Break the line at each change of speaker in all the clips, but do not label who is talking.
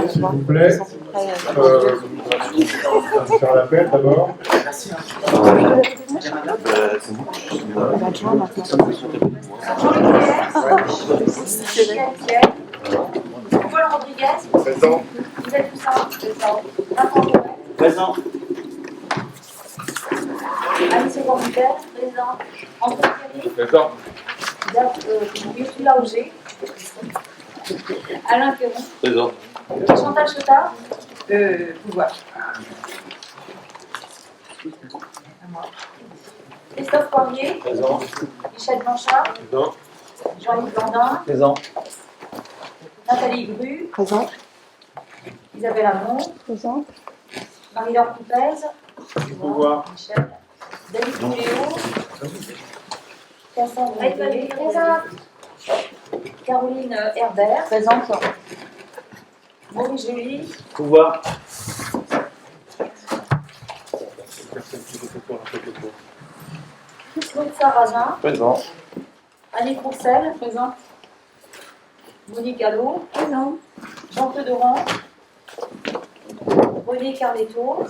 S'il vous plaît, faire l'appel d'abord.
Paul Rodriguez.
Présent.
Vous êtes Toussaint. Présent. Vincent Doré.
Présent.
Alice Gormiter. Présent. Antoine Thierry.
Présent.
Ursula Auger. Alain Perron.
Présent.
Chantal Chotard. Pouvoir. Christophe Poirier.
Présent.
Michel Blanchard.
Présent.
Jean-Yves Blandin.
Présent.
Nathalie Gru.
Présent.
Isabelle Hamon.
Présent.
Marie-Laure Coupez.
Pouvoir.
Michel. David Pouléo. Cassandre Rayfeld. Présent. Caroline Herbert.
Présente.
Maurice Joly.
Pouvoir.
Claude Sarrazin.
Présent.
Annie Courcel. Présente. Monique Allot. Présent. Jean-Claude Doran. René Carletto.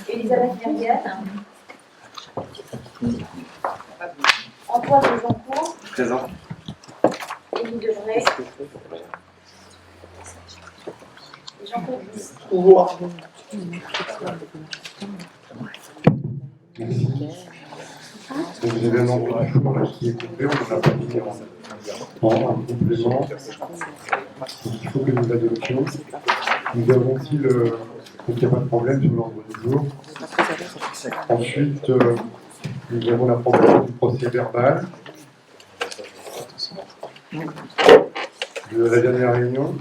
Elisabeth Myrienne. Antoine Lejoncourt.
Présent.
Élie Devray. Et Jean-Claude Buis.
Pouvoir. Merci. Donc, vous avez un emploi du jour là, qui est complet, on en a pas mis en complément. Donc, il faut que nous l'adoptions. Nous avons aussi le. Donc il n'y a pas de problème sur l'ordre du jour. Ensuite, nous avons la proposition du procès verbal de la dernière réunion,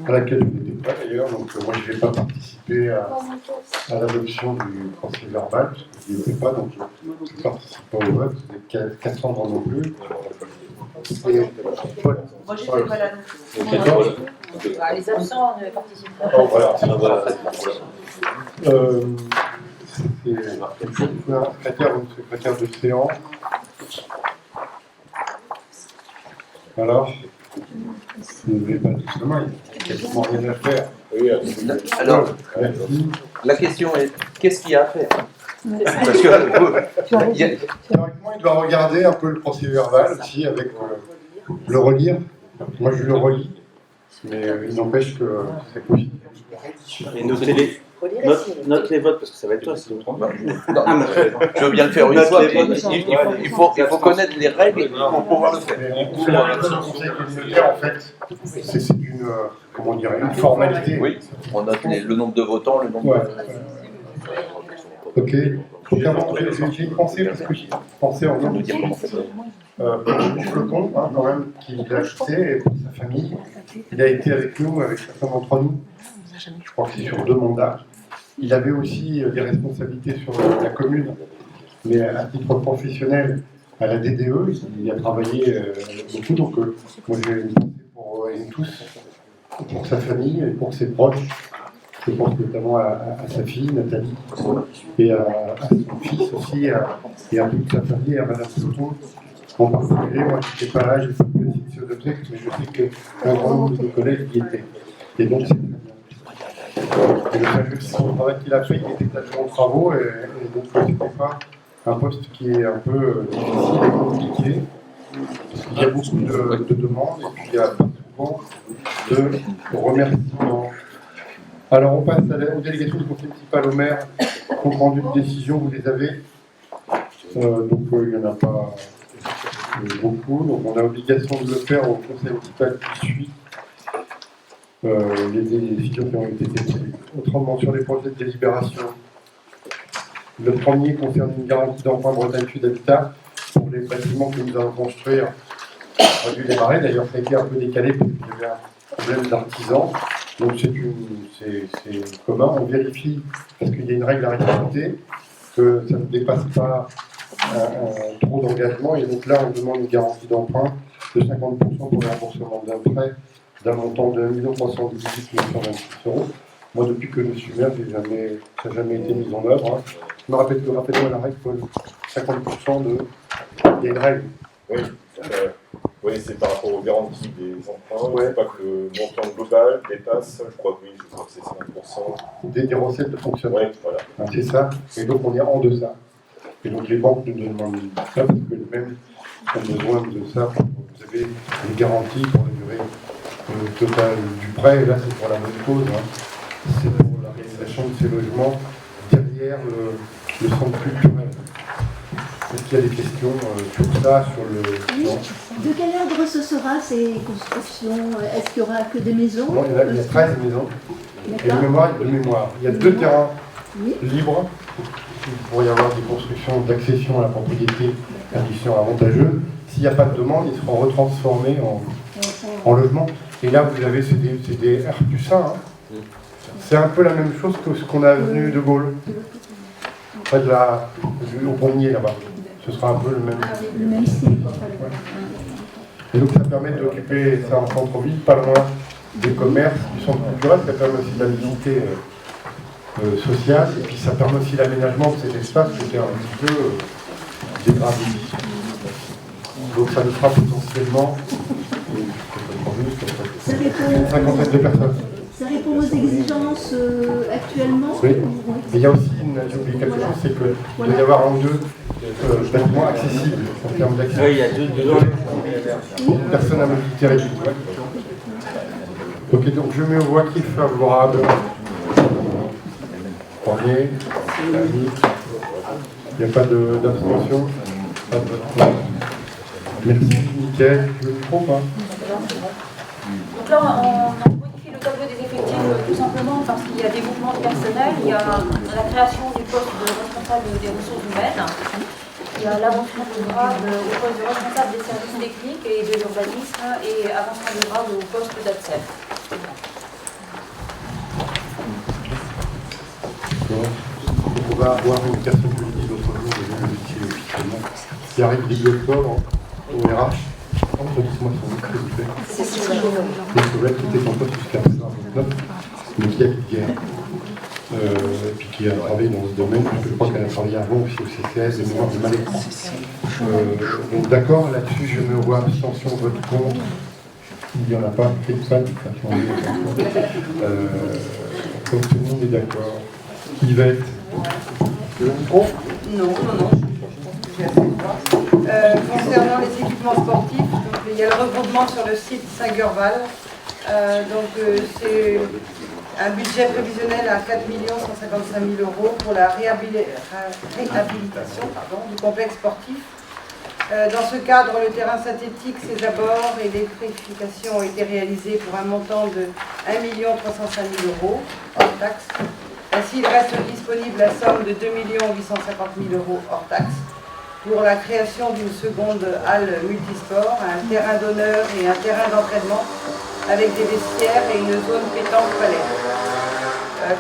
à laquelle je n'étais pas d'ailleurs, donc moi je n'ai pas participé à l'adoption du procès verbal, parce que je n'y étais pas, donc je ne participe pas au vote, vous êtes Cassandre non plus. Et Paul.
Moi, je ne fais pas la Les absents ne participent pas.
Oh, voilà. Il faut trouver un secrétaire ou une secrétaire de séance. Alors, vous ne levez pas tout demain, il n'y a quasiment rien à faire.
Alors,
Merci.
la question est, qu'est-ce qu'il y a à faire? Parce que,
Théoriquement, il doit regarder un peu le procès verbal aussi, avec le relire. Moi, je le relis, mais il n'empêche que c'est possible.
Et note les votes, parce que ça va être toi si je me trompe pas.
je veux bien le faire une fois, mais il faut connaître les règles pour pouvoir le faire.
Mais on le conseil communautaire, en fait, c'est une, comment dire, une formalité.
Oui, on note le nombre de votants, le nombre
Ouais.
de...
Ok. Donc, avant, j'ai une pensée, parce que j'ai pensé en nom de Flocon, hein, quand même, qui l'a quitté, et pour sa famille. Il a été avec nous, avec certains d'entre nous, je crois que c'est sur 2 mandats. Il avait aussi des responsabilités sur la commune, mais à titre professionnel, à la DDE, il a travaillé beaucoup, donc moi j'ai une pensée pour nous tous, pour sa famille et pour ses proches. Je pense notamment à sa fille, Nathalie, et à son fils aussi, et à toute sa famille, et à Madame Sauton. En particulier, moi je n'étais pas là, j'ai fait une petite séance de texte, mais je sais qu'un grand nombre de collègues y étaient. Et donc c'est très bien. Et le travail qu'il a fait, il était adjoint aux travaux, et donc ce n'était pas un poste qui est un peu difficile et compliqué, parce qu'il y a beaucoup de demandes, et puis il y a pas souvent de remerciements. Alors on passe aux délégations du conseil municipal au maire, compte rendu de décision, vous les avez. Donc il n'y en a pas beaucoup, donc on a obligation de le faire au conseil municipal qui suit les décisions qui ont été prises. Autrement, sur les projets de délibération, le premier concerne une garantie d'emprunt Bretagne Sud Habitat pour les bâtiments que nous allons construire. On a dû démarrer, d'ailleurs ça a été un peu décalé parce qu'il y avait un problème d'artisans. Donc c'est commun, on vérifie parce qu'il y a une règle à respecter, que ça ne dépasse pas trop d'engagement, et donc là on demande une garantie d'emprunt de 50% pour le remboursement d'un prêt d'un montant de 1 318 926 €. Moi depuis que je suis maire, ça n'a jamais été mis en œuvre. Hein. Je me rappelle, rappelle-moi la règle, Paul, 50% de... Il y a une règle. Oui.
Oui, c'est par rapport aux garanties des emprunts.
Ouais.
C'est pas que le montant global dépasse, je crois que oui, je crois que c'est 5%.
Des recettes de fonctionnement.
Oui, voilà.
Hein, c'est ça. Et donc on est en deçà. Et donc les banques nous demandent ça parce que même ont besoin de ça. Vous avez les garanties pour la durée totale du prêt. Et là, c'est pour la même cause. Hein. C'est pour la réalisation de ces logements derrière le centre culturel. Est-ce qu'il y a des questions sur ça, sur le...
Oui.
Non,
De quel ordre ce sera ces constructions? Est-ce qu'il y aura que des maisons?
non, il y a 13 maisons. Et de
D'accord.
mémoire, il y a 2 terrains
Oui.
libres. Il pourrait y avoir des constructions d'accession à la propriété à conditions avantageuses. S'il n'y a pas de demande, ils seront retransformés en logement. Et là, vous avez, c'est des R plus 1. Hein. C'est un peu la même chose que ce qu'on a avenue de Gaulle. Près de au Pommier, là-bas. Ce sera un peu le même.
Le même style.
Et donc ça permet d'occuper ça en centre-ville, pas loin des commerces, du centre culturel. Ça permet aussi de la visibilité sociale. Et puis ça permet aussi l'aménagement de cet espace qui était un petit peu dégradé. Donc ça nous fera potentiellement une cinquantaine de personnes.
Ça répond aux exigences actuellement?
Oui. Et il y a aussi j'ai oublié quelque chose, c'est qu'il doit y avoir un ou deux bâtiments accessibles en termes d'accès.
Oui, il y a deux
Personnes à mobilité réduite. Ok, donc je mets aux voix qui est favorable. Premier, il n'y a pas d'abstention. Pas de vote. Merci, nickel. Je me trompe, hein.
Donc là, on modifie le tableau des effectifs tout simplement parce qu'il y a des mouvements de personnel, il y a la création du poste de responsable des ressources humaines, il y a l'avancement de grade au poste de responsable des services techniques et de l'urbanisme et avancement de grade au poste d'ADSEF.
Donc on va avoir une personne juridique l'autre jour, le métier officiellement, qui arrive début octobre au RH. Dites-moi son nom, s'il vous plaît. Cécile qui était en poste jusqu'à présent, mais qui habite Guerre. Et puis qui a travaillé dans ce domaine. Je crois qu'elle a travaillé avant aussi au CCS, des mémoires de Malécran. Donc d'accord, là-dessus, je me vois abstention, vote contre. Il n'y en a pas, c'est ça, ça a changé. Comme tout le monde est d'accord. Yvette, le micro?
Non. Concernant les équipements sportifs, donc, il y a le regroupement sur le site Saint-Gurval. C'est un budget prévisionnel à 4 155 000 € pour la réhabilitation du complexe sportif. Dans ce cadre, le terrain synthétique, ses abords et l'électrification ont été réalisés pour un montant de 1 305 000 € hors taxe. Ainsi, il reste disponible la somme de 2 850 000 € hors taxe pour la création d'une seconde halle multisport, un terrain d'honneur et un terrain d'entraînement avec des vestiaires et une zone pétanque-palais.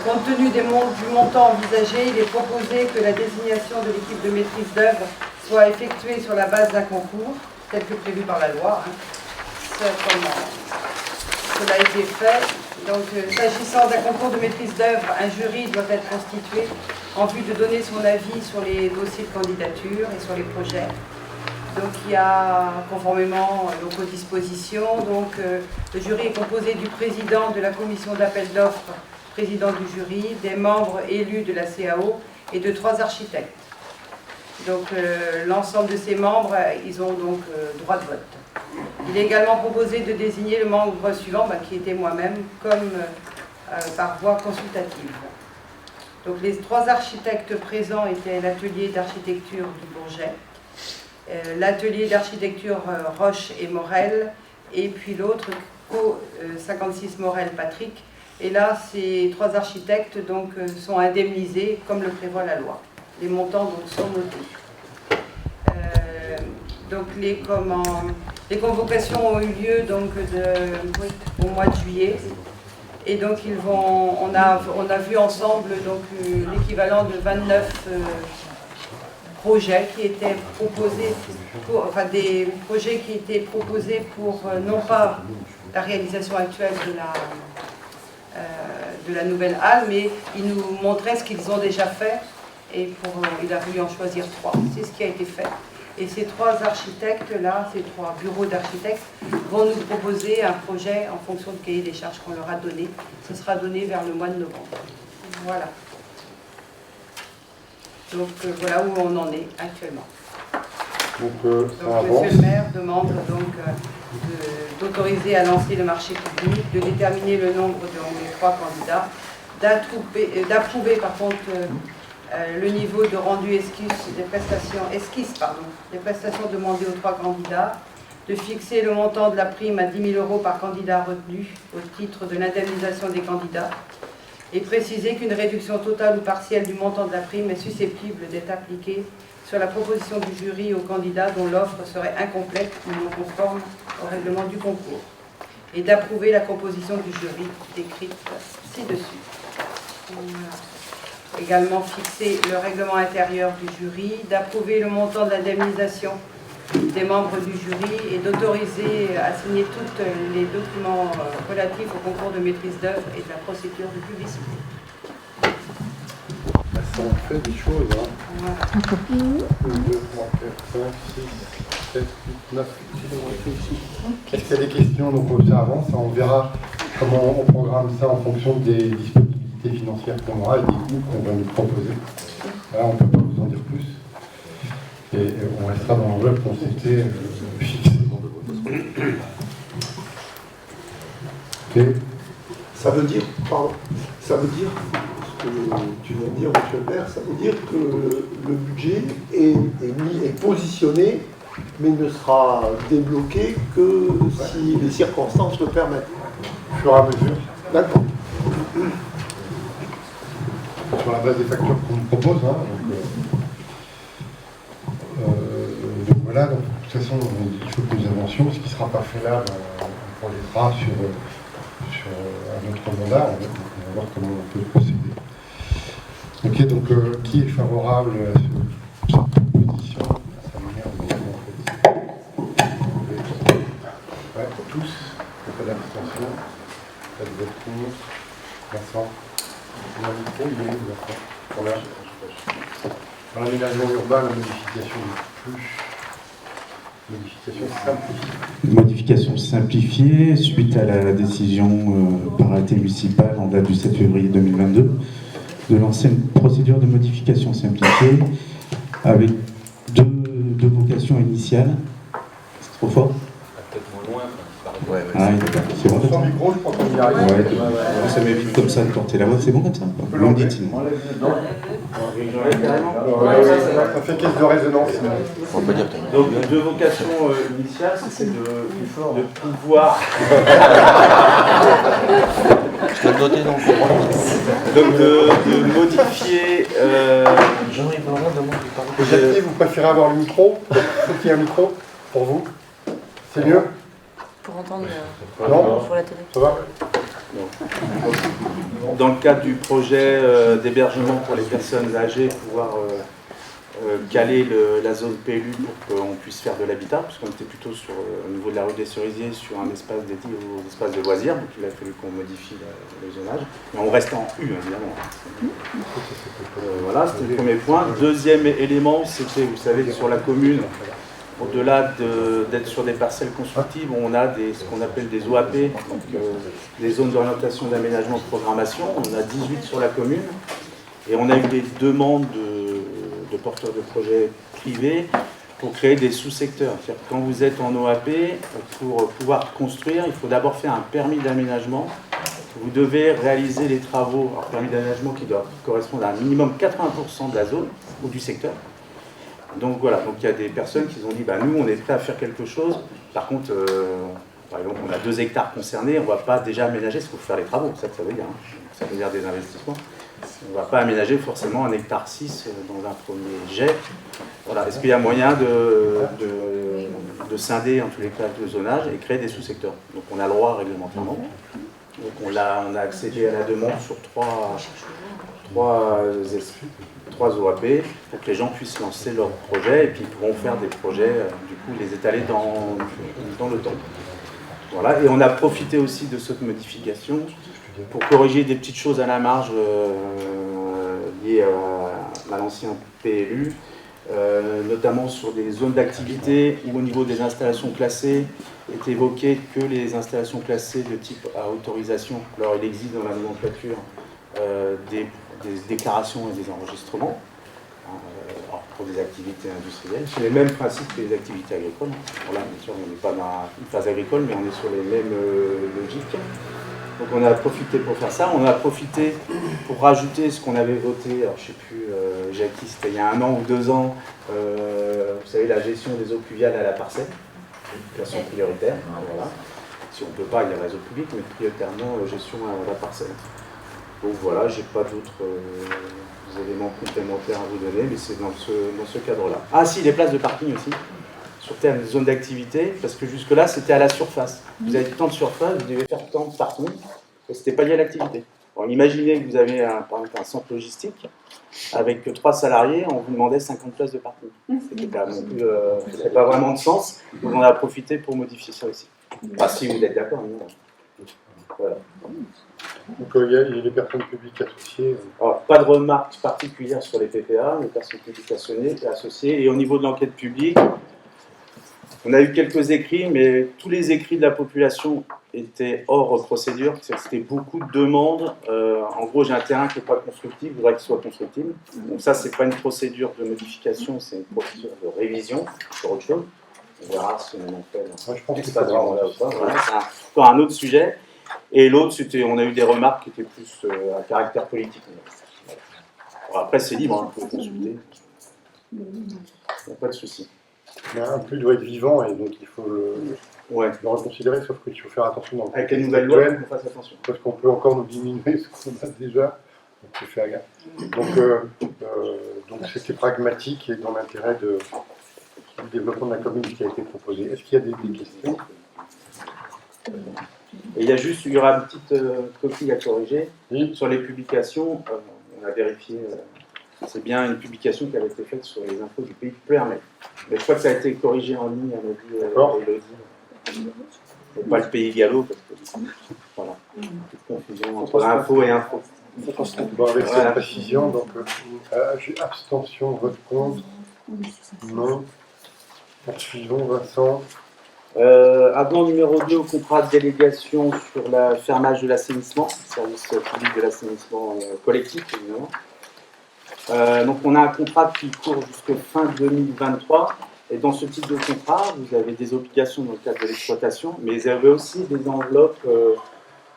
Compte tenu du montant envisagé, il est proposé que la désignation de l'équipe de maîtrise d'œuvre soit effectuée sur la base d'un concours, tel que prévu par la loi. Cela a été fait. Donc, s'agissant d'un concours de maîtrise d'œuvre, un jury doit être constitué en vue de donner son avis sur les dossiers de candidature et sur les projets. Donc, il y a, conformément aux dispositions, le jury est composé du président de la commission d'appel d'offres, président du jury, des membres élus de la CAO et de 3 architectes. Donc, l'ensemble de ces membres, ils ont donc droit de vote. Il est également proposé de désigner le membre suivant, qui était moi-même, comme par voie consultative. Donc les 3 architectes présents étaient l'atelier d'architecture du Bourget, l'atelier d'architecture Roche et Morel, et puis l'autre, Co 56 Morel Patrick. Et là, ces 3 architectes sont indemnisés comme le prévoit la loi. Les montants sont notés. Donc les convocations ont eu lieu au mois de juillet. Et donc on a vu ensemble l'équivalent de 29 projets qui étaient proposés, des projets qui étaient proposés pour non pas la réalisation actuelle de la nouvelle halle, mais ils nous montraient ce qu'ils ont déjà fait et il a voulu en choisir 3. C'est ce qui a été fait. Et ces 3 architectes-là, ces 3 bureaux d'architectes, vont nous proposer un projet en fonction du cahier des charges qu'on leur a donné. Ce sera donné vers le mois de novembre. Voilà. Donc voilà où on en est actuellement.
Donc ça avance.
Monsieur le maire demande donc d'autoriser à lancer le marché public, de déterminer le nombre des 3 candidats, d'approuver par contre le niveau de rendu des prestations demandées aux 3 candidats, de fixer le montant de la prime à 10 000 € par candidat retenu au titre de l'indemnisation des candidats, et préciser qu'une réduction totale ou partielle du montant de la prime est susceptible d'être appliquée sur la proposition du jury aux candidats dont l'offre serait incomplète ou non conforme au règlement du concours, et d'approuver la composition du jury décrite ci-dessus. Également fixer le règlement intérieur du jury, d'approuver le montant de l'indemnisation des membres du jury et d'autoriser à signer tous les documents relatifs au concours de maîtrise d'œuvre et de la procédure de publicité.
Ça en fait des choses. Hein.
Voilà.
1, 2, 3, 4, 5, 6, 7, 8, 9. Est-ce qu'il y a des questions? Donc ça avance, on verra comment on programme ça en fonction des disponibilités financières qu'on aura et des coûts qu'on va nous proposer. Là, on ne peut pas vous en dire plus. Et on restera dans l'enveloppe qu'on s'était fixée. Okay.
Ça veut dire, pardon, ça veut dire, ce que tu viens de dire, monsieur le maire, ça veut dire que le budget est positionné, mais ne sera débloqué que si les circonstances le permettent.
Au fur et à mesure.
D'accord.
Sur la base des factures qu'on nous propose. Hein, donc voilà, donc, de toute façon, il faut que nous avancions. Ce qui ne sera pas fait là, on projettera sur un autre mandat. On va voir comment on peut procéder. Ok, donc qui est favorable à cette proposition? Ça m'énerve, mais en fait. Ouais, tous. Pas d'abstention. Pas de vote contre. Vincent. Il est où, Vincent? Voilà. Dans l'aménagement urbain, la modification n'est plus. Modification simplifiée.
Modification simplifiée suite à la décision par arrêté municipal en date du 7 février 2022 de lancer une procédure de modification simplifiée avec deux vocations initiales. C'est trop fort?
Peut-être moins loin.
Ouais, ah, c'est bon comme ça.
Sans micro, je crois qu'on y arrive.
Ouais, ça m'évite comme ça de porter la voix, c'est bon comme ça?
On
dit
ça fait caisse de résonance.
On peut dire
donc, 2 vocations initiales, c'est de pouvoir.
Je l'ai noté dans le
Donc, de modifier.
Jean-Yves Laurent demande de parler.
Jackie, vous préférez avoir le micro? Faut qu'il y ait un micro pour vous? C'est mieux?
Pour entendre
Non?
sur la télé.
Ça va?
Dans le cadre du projet d'hébergement pour les personnes âgées, pouvoir caler la zone PLU pour qu'on puisse faire de l'habitat, puisqu'on était plutôt au niveau de la rue des Cerisiers sur un espace dédié aux espaces de loisirs, donc il a fallu qu'on modifie le zonage. Mais on reste en U, évidemment. Voilà, c'était le premier point. Deuxième élément, c'était, vous savez, sur la commune, au-delà d'être sur des parcelles constructives, on a ce qu'on appelle des OAP, donc des zones d'orientation d'aménagement de programmation. On a 18 sur la commune et on a eu des demandes de porteurs de projets privés pour créer des sous-secteurs. C'est-à-dire que quand vous êtes en OAP, pour pouvoir construire, il faut d'abord faire un permis d'aménagement. Vous devez réaliser les travaux, un permis d'aménagement qui doit correspondre à un minimum 80% de la zone ou du secteur. Donc voilà, donc il y a des personnes qui ont dit, nous on est prêts à faire quelque chose, par contre, par exemple on a 2 hectares concernés, on ne va pas déjà aménager, parce qu'il faut faire les travaux, c'est ça que ça veut dire, ça veut dire des investissements. On ne va pas aménager forcément 1,6 hectare dans un premier jet. Voilà, est-ce qu'il y a moyen de scinder en tous les cas le zonage et créer des sous-secteurs? Donc on a le droit réglementairement. Donc on a accédé à la demande sur 3 OAP pour que les gens puissent lancer leurs projets et puis ils pourront faire des projets, du coup les étaler dans le temps. Voilà, et on a profité aussi de cette modification pour corriger des petites choses à la marge liées à l'ancien PLU, notamment sur des zones d'activité où au niveau des installations classées est évoqué que les installations classées de type à autorisation. Alors il existe dans la nomenclature des déclarations et des enregistrements pour des activités industrielles. C'est les mêmes principes que les activités agricoles. Alors là, bien sûr, on n'est pas dans une phase agricole, mais on est sur les mêmes logiques. Donc on a profité pour faire ça. On a profité pour rajouter ce qu'on avait voté, alors je ne sais plus, Jackie, c'était il y a 1 an ou 2 ans, vous savez, la gestion des eaux pluviales à la parcelle, gestion prioritaire. Voilà. Si on ne peut pas, il y a réseau public, mais prioritairement, gestion à la parcelle. Donc voilà, je n'ai pas d'autres éléments complémentaires à vous donner, mais c'est dans ce cadre-là. Ah si, les places de parking aussi, sur telle zone d'activité, parce que jusque-là, c'était à la surface. Vous avez tant de surface, vous devez faire tant de parking, et ce n'était pas lié à l'activité. Alors, imaginez que vous avez par exemple un centre logistique, avec 3 salariés, on vous demandait 50 places de parking. C'était pas non plus, ça n'avait pas vraiment de sens, donc on a profité pour modifier ça aussi. Ah si vous êtes d'accord, voilà.
Donc il y a les personnes publiques associées.
Alors, pas de remarques particulières sur les PPA, les personnes publiques associées. Et au niveau de l'enquête publique, on a eu quelques écrits, mais tous les écrits de la population étaient hors procédure. C'était beaucoup de demandes. En gros, j'ai un terrain qui n'est pas constructible, je voudrais qu'il soit constructible. Donc ça, c'est pas une procédure de modification, c'est une procédure de révision sur autre chose. On verra si on en fait.
Je pense que
c'est pas vraiment là ou pas. Voilà, c'est encore un autre sujet. Et l'autre, c'était, on a eu des remarques qui étaient plus à caractère politique. Alors après, c'est libre, hein, vous pouvez consulter. Il n'y a pas de souci.
Un plus doit être vivant et donc il faut le reconsidérer, sauf qu'il faut faire attention dans le
avec les nouvelles lois, on fasse attention.
Parce qu'on peut encore nous diminuer ce qu'on a déjà, donc il faut faire gaffe. Donc c'était pragmatique et dans l'intérêt du développement de la commune qui a été proposé. Est-ce qu'il y a des questions?
Et il y aura une petite copie à corriger. Sur les publications, on a vérifié, c'est bien une publication qui avait été faite sur les infos du pays de Plermay. Mais je crois que ça a été corrigé en ligne, elle m'a dit Elodie. Et pas le pays gallo, parce que voilà, petite confusion entre info et info.
Bon, avec cette précision, donc abstention, vote contre, non. Poursuivons, Vincent.
Avenant numéro 2 au contrat de délégation sur le fermage de l'assainissement, service public de l'assainissement collectif, évidemment. Donc on a un contrat qui court jusqu'à fin 2023, et dans ce type de contrat, vous avez des obligations dans le cadre de l'exploitation, mais vous avez aussi des enveloppes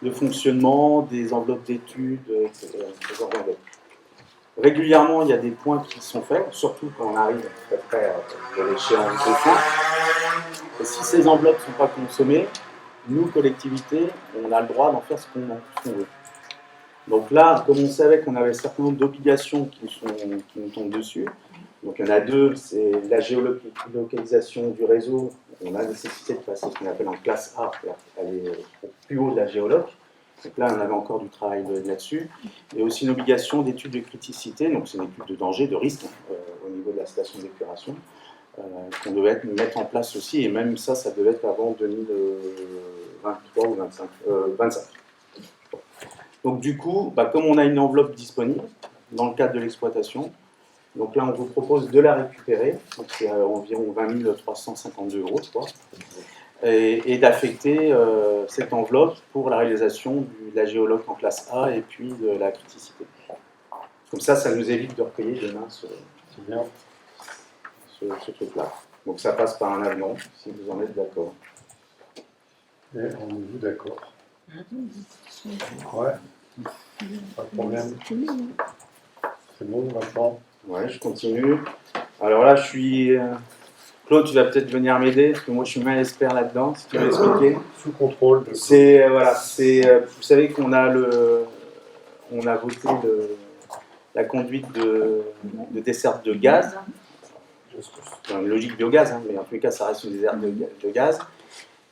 de fonctionnement, des enveloppes d'études, etc. Régulièrement, il y a des points qui sont faits, surtout quand on arrive très près de l'échéance de fin. Et si ces enveloppes ne sont pas consommées, nous, collectivités, on a le droit d'en faire ce qu'on veut. Donc là, comme on savait qu'on avait un certain nombre d'obligations qui nous tombent dessus, donc il y en a 2, c'est la géolocalisation du réseau. On a nécessité de passer ce qu'on appelle en classe A, c'est-à-dire aller au plus haut de la géoloc. Donc là, on avait encore du travail là-dessus. Et aussi une obligation d'étude de criticité, donc c'est une étude de danger, de risque au niveau de la station d'épuration, qu'on devait mettre en place aussi, et même ça devait être avant 2023 ou 25. Donc du coup, comme on a une enveloppe disponible dans le cadre de l'exploitation, donc là on vous propose de la récupérer, donc c'est environ 20 352 €, je crois, et d'affecter cette enveloppe pour la réalisation de la géoloc en classe A et puis de la criticité. Comme ça nous évite de repayer demain ce truc-là. Donc ça passe par un avenant, si vous en êtes d'accord.
Et on est d'accord. Ouais. Pas de problème. C'est bon, Vincent?
Ouais, je continue. Alors là, je suis... Claude, tu vas peut-être venir m'aider, parce que moi je suis mal expert là-dedans, si tu veux expliquer.
Sous contrôle.
Vous savez qu'on a voté la conduite de desserte de gaz. Une logique biogaz, hein, mais en tous les cas, ça reste une desserte de gaz.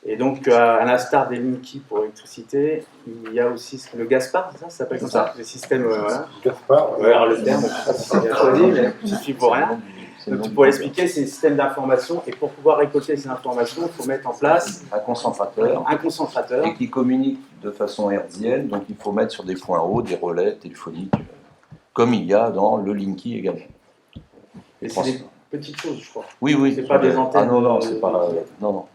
Et donc, à l'instar des Linky pour l'électricité, il y a aussi le Gaspard, ça s'appelle comme ça, le système. Voilà.
Gaspard.
Ouais, alors le terme, je ne sais pas si c'est bien choisi, mais je ne suis pour rien. Donc, pour l'expliquer, c'est un système d'information, et pour pouvoir récolter ces informations, il faut mettre en place
un concentrateur et qui communique de façon hertzienne, donc il faut mettre sur des points hauts des relais téléphoniques, comme il y a dans le Linky également.
petites choses, je crois.
Oui.
C'est pas des antennes.
Ah non, c'est pas. Non.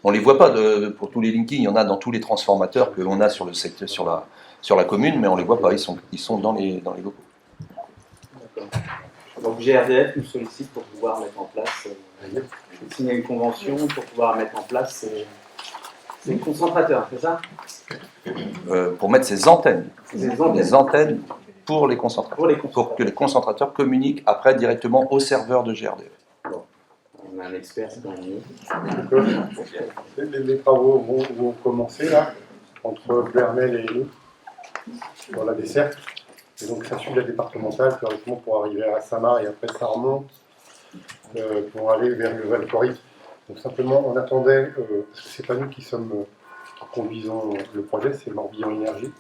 On les voit pas pour tous les linking. Il y en a dans tous les transformateurs que l'on a sur le secteur, sur la commune, mais on les voit pas. Ils sont dans les locaux.
D'accord. Donc GRDF nous sollicite pour pouvoir mettre en place, signer une convention pour pouvoir mettre en place ces concentrateurs, c'est ça?
Pour mettre ces antennes.
Des
antennes pour les concentrateurs. Pour que les concentrateurs communiquent après directement au serveur de GRDF.
Bon. On a un expert, c'est dans le mieux.
Les travaux vont commencer là, entre Bernel et nous, dans la desserte. Et donc ça suit la départementale théoriquement pour arriver à Samar et après ça remonte pour aller vers le Val-Corrique. Donc simplement on attendait, parce que c'est pas nous qui conduisons le projet, c'est Morbihan Énergie,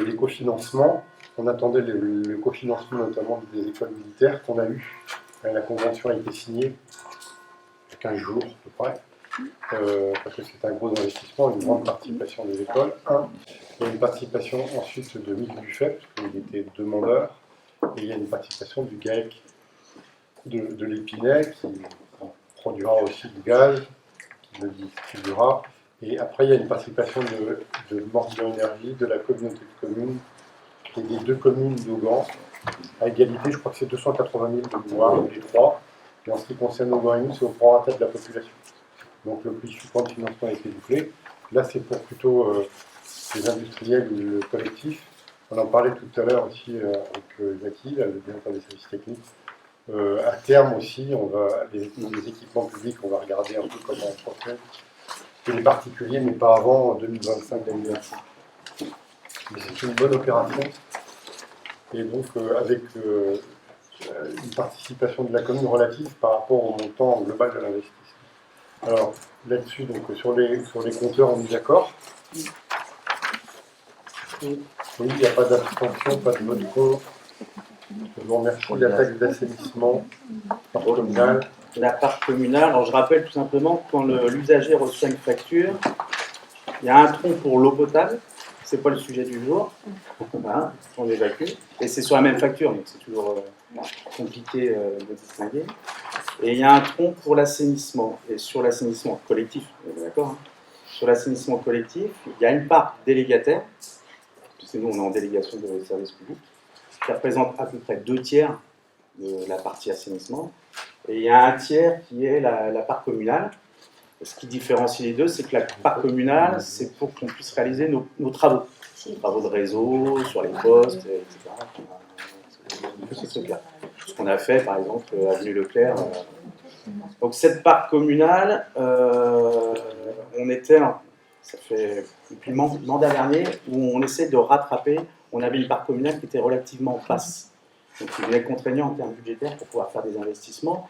les cofinancements. On attendait le cofinancement notamment des écoles militaires qu'on a eu. La convention a été signée il y a 15 jours à peu près. Parce que c'est un gros investissement, une grande participation des écoles. Il y a une participation ensuite de Mick Buffet, parce qu'il était demandeur, et il y a une participation du GAEC de l'Épinay, qui produira aussi du gaz, qui le distribuera. Et après, il y a une participation de Morbihan Énergie, de la communauté de communes, et des 2 communes d'Augan, à égalité, je crois que c'est 280 000 de mémoire, les 3. Et en ce qui concerne Augan et nous, c'est au prorata de la population. Donc le plus souvent de financement a été bouclé. Là, c'est pour plutôt les industriels ou le collectif. On en parlait tout à l'heure aussi avec Jackie, le directeur des services techniques. À terme aussi, les équipements publics, on va regarder un peu comment on procède. Et les particuliers, mais pas avant 2025-2026. Mais c'est une bonne opération. Et donc, avec une participation de la commune relative par rapport au montant global de l'investissement. Alors, là-dessus, donc sur les compteurs, on est d'accord. Oui, il n'y a pas d'abstention, pas de vote contre. Je vous remercie. La taxe d'assainissement par communal.
La part communale, alors je rappelle tout simplement que quand l'usager reçoit une facture, il y a un tronc pour l'eau potable, c'est pas le sujet du jour, voilà, on évacue, et c'est sur la même facture, donc c'est toujours compliqué de distinguer. Et il y a un tronc pour l'assainissement, et sur l'assainissement collectif, d'accord, hein, sur l'assainissement collectif, il y a une part délégataire, parce que nous on est en délégation de services publics, qui représente à peu près 2/3 de la partie assainissement, et il y a un tiers qui est la part communale. Ce qui différencie les deux, c'est que la part communale, c'est pour qu'on puisse réaliser nos travaux. Les travaux de réseau, sur les postes, etc. Ce qu'on a fait, par exemple, avenue Leclerc. Donc cette part communale, on était, ça fait depuis le mandat dernier, où on essaie de rattraper, on avait une part communale qui était relativement basse. Donc il devenait contraignant en termes budgétaires pour pouvoir faire des investissements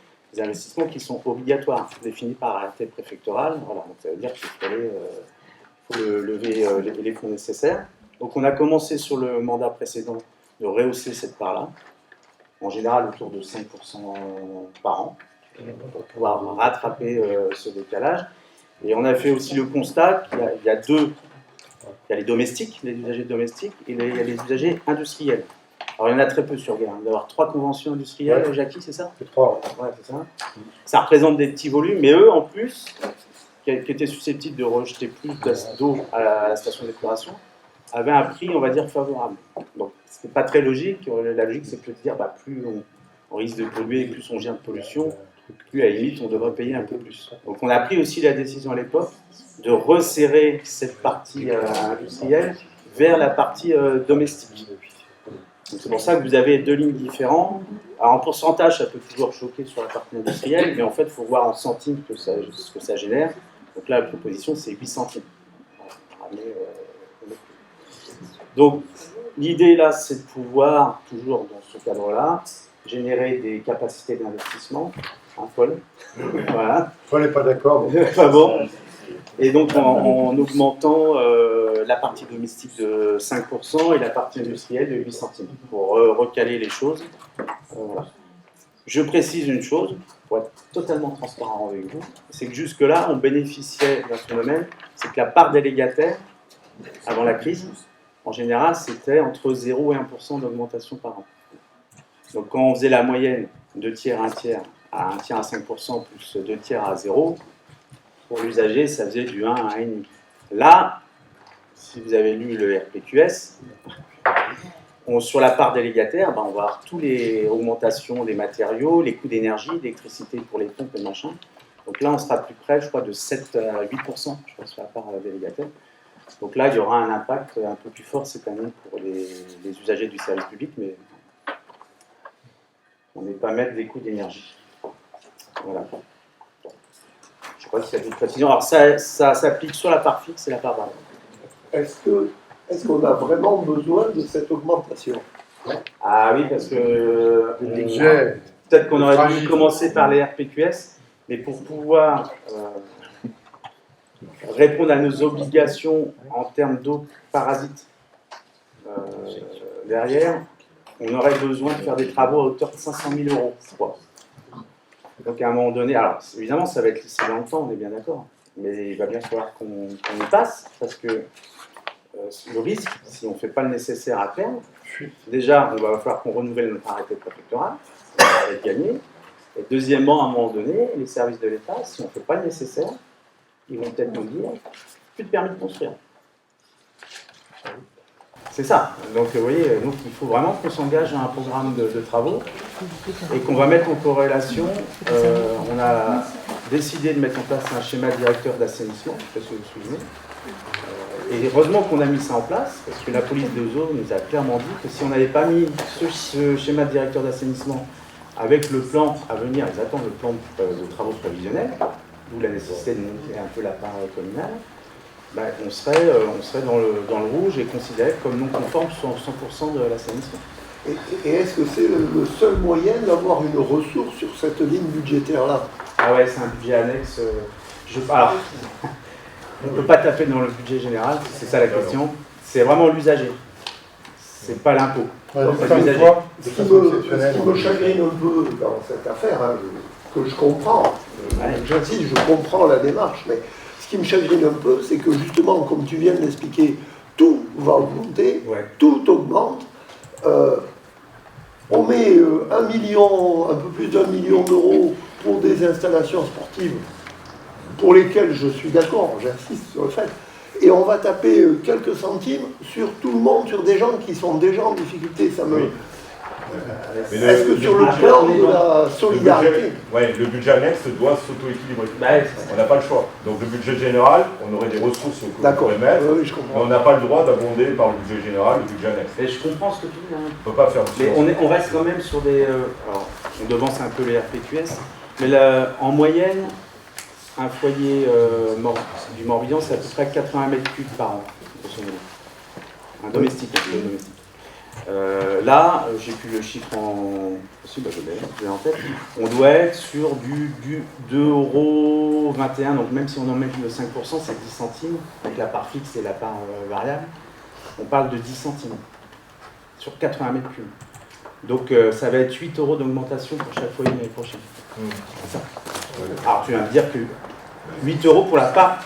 qui sont obligatoires, définis par arrêté préfectoral. Voilà, donc ça veut dire qu'il faut lever les fonds nécessaires. Donc on a commencé sur le mandat précédent de rehausser cette part-là, en général autour de 5% par an, pour pouvoir rattraper ce décalage. Et on a fait aussi le constat qu'il y a les domestiques, les usagers domestiques, et il y a les usagers industriels. Alors il y en a très peu sur Guerre, d'avoir 3 conventions industrielles, ouais. Jackie, c'est ça?
C'est 3.
Ouais, c'est ça. Ça représente des petits volumes, mais eux, en plus, qui étaient susceptibles de rejeter plus d'eau à la station d'épuration, avaient un prix, on va dire, favorable. Donc c'est pas très logique. La logique, c'est de dire, plus on risque de polluer, plus on gère de pollution, plus à la limite, on devrait payer un peu plus. Donc on a pris aussi la décision à l'époque de resserrer cette partie industrielle vers la partie domestique. C'est pour ça que vous avez 2 lignes différentes. Alors en pourcentage, ça peut toujours choquer sur la partie industrielle, mais en fait, il faut voir en centimes ce que ça génère. Donc là, la proposition, c'est 8 centimes. Donc l'idée là, c'est de pouvoir, toujours dans ce cadre-là, générer des capacités d'investissement. Paul. Voilà.
Paul n'est pas d'accord.
Pas bon. Et donc en augmentant la partie domestique de 5% et la partie industrielle de 8 centimes pour recaler les choses. Voilà. Je précise une chose, pour être totalement transparent avec vous, c'est que jusque-là, on bénéficiait d'un phénomène, c'est que la part délégataire, avant la crise, en général, c'était entre 0 et 1% d'augmentation par an. Donc quand on faisait la moyenne 2 tiers, 1 tiers, à 1 tiers à 5%, plus 2 tiers à 0, pour l'usager, ça faisait du 1 à 1,5. Là, si vous avez lu le RPQS, sur la part délégataire, on va avoir toutes les augmentations des matériaux, les coûts d'énergie, d'électricité pour les pompes et machin. Donc là, on sera plus près, je crois, de 7 à 8%, je crois, sur la part délégataire. Donc là, il y aura un impact un peu plus fort cette année pour les usagers du service public, mais on n'est pas maître des coûts d'énergie. Voilà. Je ne sais pas s'il y a d'autres précisions. Alors ça s'applique sur la part fixe et la part variable.
Est-ce qu'on a vraiment besoin de cette augmentation?
Ah oui, parce que
Le budget.
peut-être qu'on aurait dû
fragile.
commencer par les RPQS, mais pour pouvoir répondre à nos obligations en termes d'eau parasite derrière, on aurait besoin de faire des travaux à hauteur de 500 000 euros. Donc à un moment donné, alors évidemment ça va être lissé dans le temps, on est bien d'accord, mais il va bien falloir qu'on y passe, parce que le risque, si on ne fait pas le nécessaire à terme, déjà on va falloir qu'on renouvelle notre arrêté préfectoral, ça va être gagné, et deuxièmement, à un moment donné, les services de l'État, si on ne fait pas le nécessaire, ils vont peut-être nous dire plus de permis de construire. C'est ça. Donc vous voyez, donc, il faut vraiment qu'on s'engage à un programme de travaux et qu'on va mettre en corrélation. On a décidé de mettre en place un schéma directeur d'assainissement, je ne sais pas si vous vous souvenez. Et heureusement qu'on a mis ça en place, parce que la police de Zo nous a clairement dit que si on n'avait pas mis ce schéma directeur d'assainissement avec le plan à venir, ils attendent le plan de travaux prévisionnels, d'où la nécessité de monter un peu la part communale, ben, on serait dans le rouge et considéré comme non conforme sur 100% de l'assainissement.
Et est-ce que c'est le seul moyen d'avoir une ressource sur cette ligne budgétaire-là?
Ah ouais, c'est un budget annexe. Alors, on ne peut pas taper dans le budget général, c'est ça la question. C'est vraiment l'usager. C'est pas l'impôt.
Ouais,
C'est l'usager.
Ce qui me chagrine un peu dans cette affaire, hein, que je comprends, j'insiste, je comprends la démarche, mais ce qui me chagrine un peu, c'est que justement, comme tu viens de l'expliquer, tout va augmenter, tout augmente. On met 1 million, un peu plus d'1 million d'euros pour des installations sportives, pour lesquelles je suis d'accord, j'insiste sur le fait, et on va taper quelques centimes sur tout le monde, sur des gens qui sont déjà en difficulté. Ça me... Est-ce que sur le plan de la solidarité,
le budget annexe doit s'auto-équilibrer. On n'a pas le choix. Donc le budget général, on aurait des ressources qu'on pourrait mettre,
oui, je comprends.
mais on n'a pas le droit d'abonder par le budget général le budget annexe.
Et je comprends ce que tu dis.
On ne peut pas faire
mais on reste quand même sur des... alors, on devance un peu les RPQS, mais en moyenne, un foyer du Morbihan, c'est à peu près 80 mètres cubes par an, grosso modo. Un domestique. Là, j'ai plus le chiffre en... Si, je l'ai en tête. On doit être sur du 2,21 €, donc même si on en met le 5%, c'est 10 centimes, avec la part fixe et la part variable. On parle de 10 centimes sur 80 mètres cubes. Donc ça va être 8 € d'augmentation pour chaque foyer l'année prochaine. C'est ça. Alors tu vas me dire que 8 € pour la part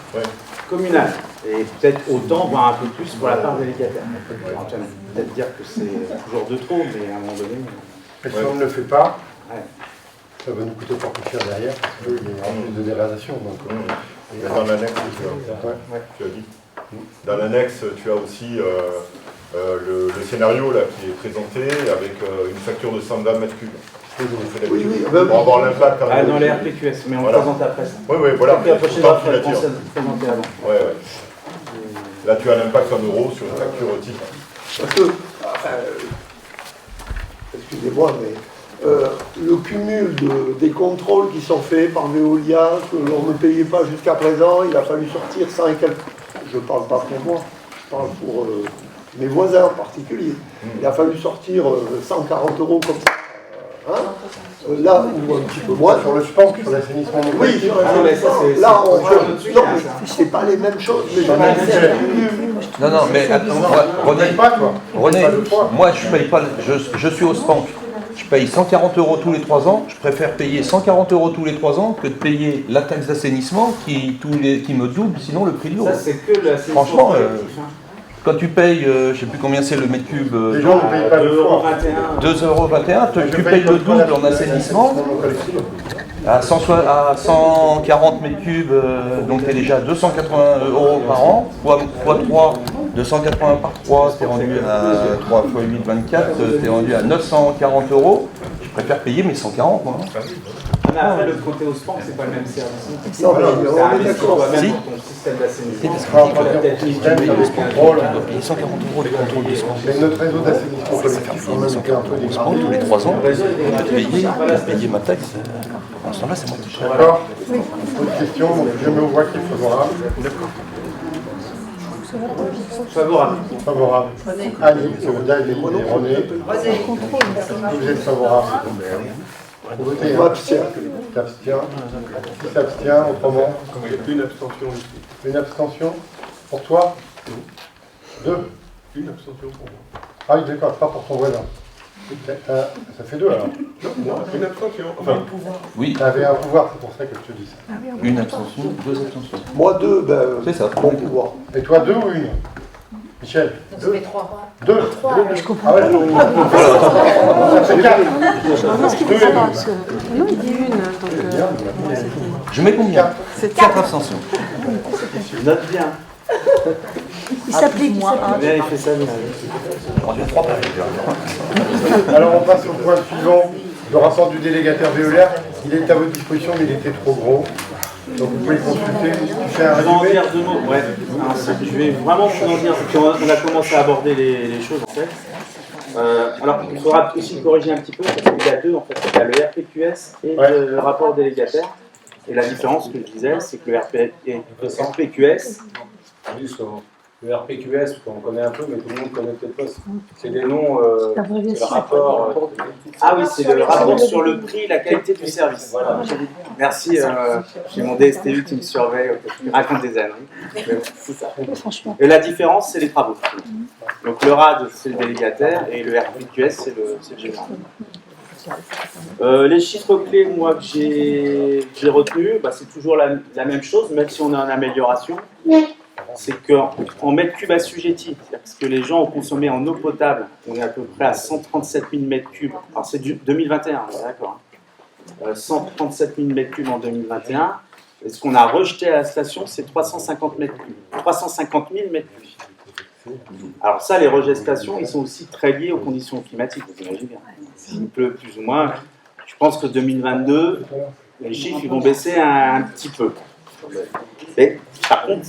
communale, et peut-être autant, voire un peu plus pour la part délégataire. Alors tu vas peut-être dire que c'est toujours de trop, mais à un moment donné...
Et si on ne le fait pas, ça va nous coûter encore plus cher derrière, parce qu'il y a en plus de dégradation. Donc,
dans l'annexe, tu as dit. Dans l'annexe, tu as aussi le scénario là, qui est présenté avec une facture de 120 mètres cubes. Pour avoir l'impact.
Dans les RPQS, mais on le présente après ça.
Oui, voilà.
La prochaine fois, il faut présenter avant.
Là, tu as l'impact en euros sur une facture type.
Parce que, excusez-moi, mais le cumul des contrôles qui sont faits par Veolia, que l'on ne payait pas jusqu'à présent, il a fallu sortir 100 et quelques... Je ne parle pas pour moi, je parle pour mes voisins en particulier. Il a fallu sortir 140 € comme ça. Là, ou un petit peu moins.
Sur le sport, sur l'assainissement.
Oui, sur l'assainissement. Là, c'est pas les mêmes choses.
Non, mais attends, René, moi je paye pas, je suis au SPANC. Je paye 140 € tous les 3 ans. Je préfère payer 140 € tous les 3 ans que de payer la taxe d'assainissement qui me double sinon le prix de l'eau.
Ça, c'est que l'assainissement
franchement,
collectif.
quand tu payes, je ne sais plus combien c'est le mètre cube,
Les gens ne payent pas le fois.
2,21 €, tu payes le double en assainissement. À 140 mètres cubes, donc tu es déjà à 280 € par an, fois 3, 280 par 3, tu es rendu à 3 x 8, 24, tu es rendu à 940 €. Je préfère payer mes 140, moi.
Mais après, le côté au SPAN, c'est pas le même service.
Non, mais on est d'accord.
Si.
Ton système d'assainissement.
Parce qu'on dit que
le système de contrôle,
on doit payer 140 € les contrôles de SPAN.
mais notre réseau d'assainissement collectif, on a été un peu
SPAN tous les
dégradé.
3 ans, je payer ma taxe. En ce temps-là, c'est moi qui cherche.
D'accord. Autre question, donc je me vois qui est favorable.
Favorable.
Favorable. Ali, David et René. Vous êtes favorable. Vous votez,
Je m'abstiens.
T'abstiens. Qui s'abstient, autrement?
Une abstention.
Une abstention? Pour toi? Deux?
Une abstention pour moi.
Ah oui, d'accord, pas pour ton voisin. Ça fait deux alors.
Non, une abstention. Enfin,
Oui,
Tu avais un pouvoir, c'est pour ça que je te dis ça.
une abstention, 2 abstentions.
Moi, deux, ben,
C'est ça.
bon pouvoir.
Et toi, deux ou une? Michel?
Ça fait 3.
Deux?
Je comprends.
Ah ouais, ça fait quatre. Deux et deux.
Non, il dit une, donc
Je mets combien 4 abstentions.
Note bien.
Il s'applique moins.
Bien, il fait ça bien.
Alors on passe au point suivant, le rapport du délégataire véolaire. Il est à votre disposition, mais il était trop gros. Donc vous pouvez le consulter. Tu fais un
Je vais en
résumé.
dire deux mots. Ouais. Je vais vraiment vous en dire, parce qu'on a commencé à aborder les choses en fait. Alors, il faudra aussi corriger un petit peu, parce qu'il y a deux en fait. Il y a le RPQS et le rapport délégataire. Et la différence que je disais, c'est que le RPQS,
Le RPQS, on connaît un peu, mais tout le monde connaît peut-être pas. C'est des noms, c'est le rapport.
Ah oui, c'est le rapport sur le prix et la qualité du service.
Voilà.
Merci, j'ai mon DSTU qui me surveille, qui me raconte des âneries. C'est ça. Et la différence, c'est les travaux. Donc le RAD, c'est le délégataire, et le RPQS, c'est le général. Les chiffres clés, moi, que j'ai retenus, bah, c'est toujours la même chose, même si on est en amélioration. C'est qu'en mètres cubes assujettis, c'est-à-dire que ce que les gens ont consommé en eau potable, on est à peu près à 137 000 mètres cubes. Alors c'est du 2021, on est d'accord. 137 000 mètres cubes en 2021. Et ce qu'on a rejeté à la station, c'est 350 mètres cubes. 350 000 mètres cubes. Alors ça, les rejets de station, ils sont aussi très liés aux conditions climatiques, vous imaginez bien. S'il pleut plus ou moins, je pense que 2022, les chiffres ils vont baisser un petit peu. Mais par contre,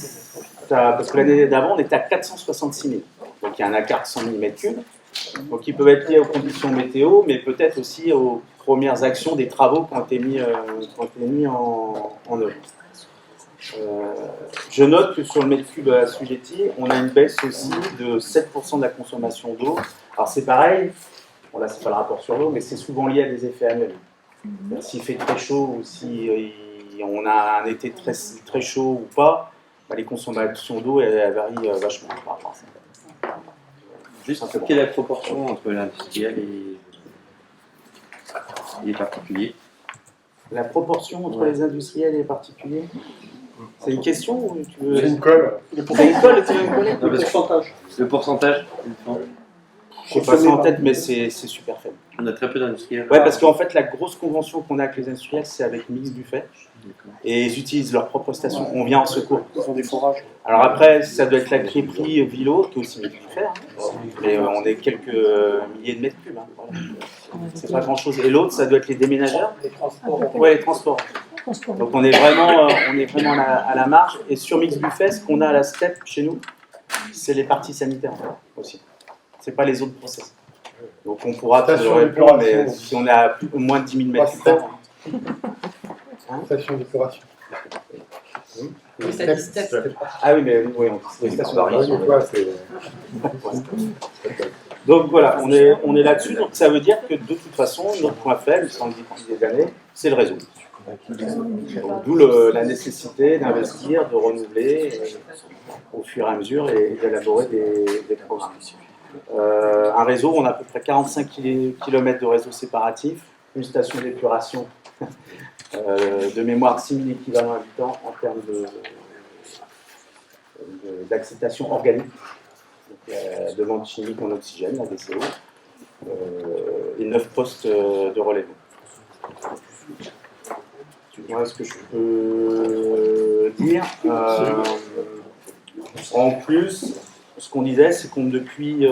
parce que l'année d'avant, on était à 466 000. Donc il y a un écart de 100 000 mètres cubes. Donc ils peuvent être liés aux conditions météo, mais peut-être aussi aux premières actions des travaux qui ont été mis en œuvre. Je note que sur le mètre cube assujetti, on a une baisse aussi de 7% de la consommation d'eau. Alors c'est pareil, bon là c'est pas le rapport sur l'eau, mais c'est souvent lié à des effets annuels. S'il fait très chaud ou si on a un été très chaud ou pas, bah, les consommations d'eau elles varient vachement par rapport à ça.
Juste, quelle est la proportion entre l'industriel et les particuliers?
La proportion entre les industriels et les particuliers? C'est une question ou tu veux...
C'est une colle.
C'est une colle, tu veux une coller?
Non, parce que le pourcentage.
Je ne sais pas ça en tête, mais c'est super faible.
On a très peu d'industriels.
Ouais, parce qu'en fait, la grosse convention qu'on a avec les industriels, c'est avec Mix Buffet. Et ils utilisent leur propre station. On vient en secours.
Ils font des forages.
Alors après, ça doit être la crêperie Vilo, qui est aussi Mix Buffet. Hein. Et on est quelques milliers de mètres cubes. Hein. Voilà. C'est pas grand-chose. Et l'autre, ça doit être les déménageurs.
Les transports.
Ouais, les transports. Donc on est vraiment à la marge. Et sur Mix Buffet, ce qu'on a à la STEP chez nous, c'est les parties sanitaires aussi. C'est pas les autres process. Donc on pourra te répondre, mais si on est à moins de 10 000 mètres cubes.
Station d'épuration.
Ah oui, mais oui, c'est station d'épuration. Donc voilà, on est là-dessus. Donc ça veut dire que de toute façon, notre point faible, sans le dire depuis des années, c'est le réseau. D'où la nécessité d'investir, de renouveler au fur et à mesure et d'élaborer des programmes. Un réseau, on a à peu près 45 km de réseau séparatif, une station d'épuration de mémoire 6 000 équivalents habitants en termes d'acceptation organique. la demande chimique en oxygène, la DCO, et 9 postes de relèvement. Voilà ce que je peux dire. En plus, ce qu'on disait, c'est qu'on depuis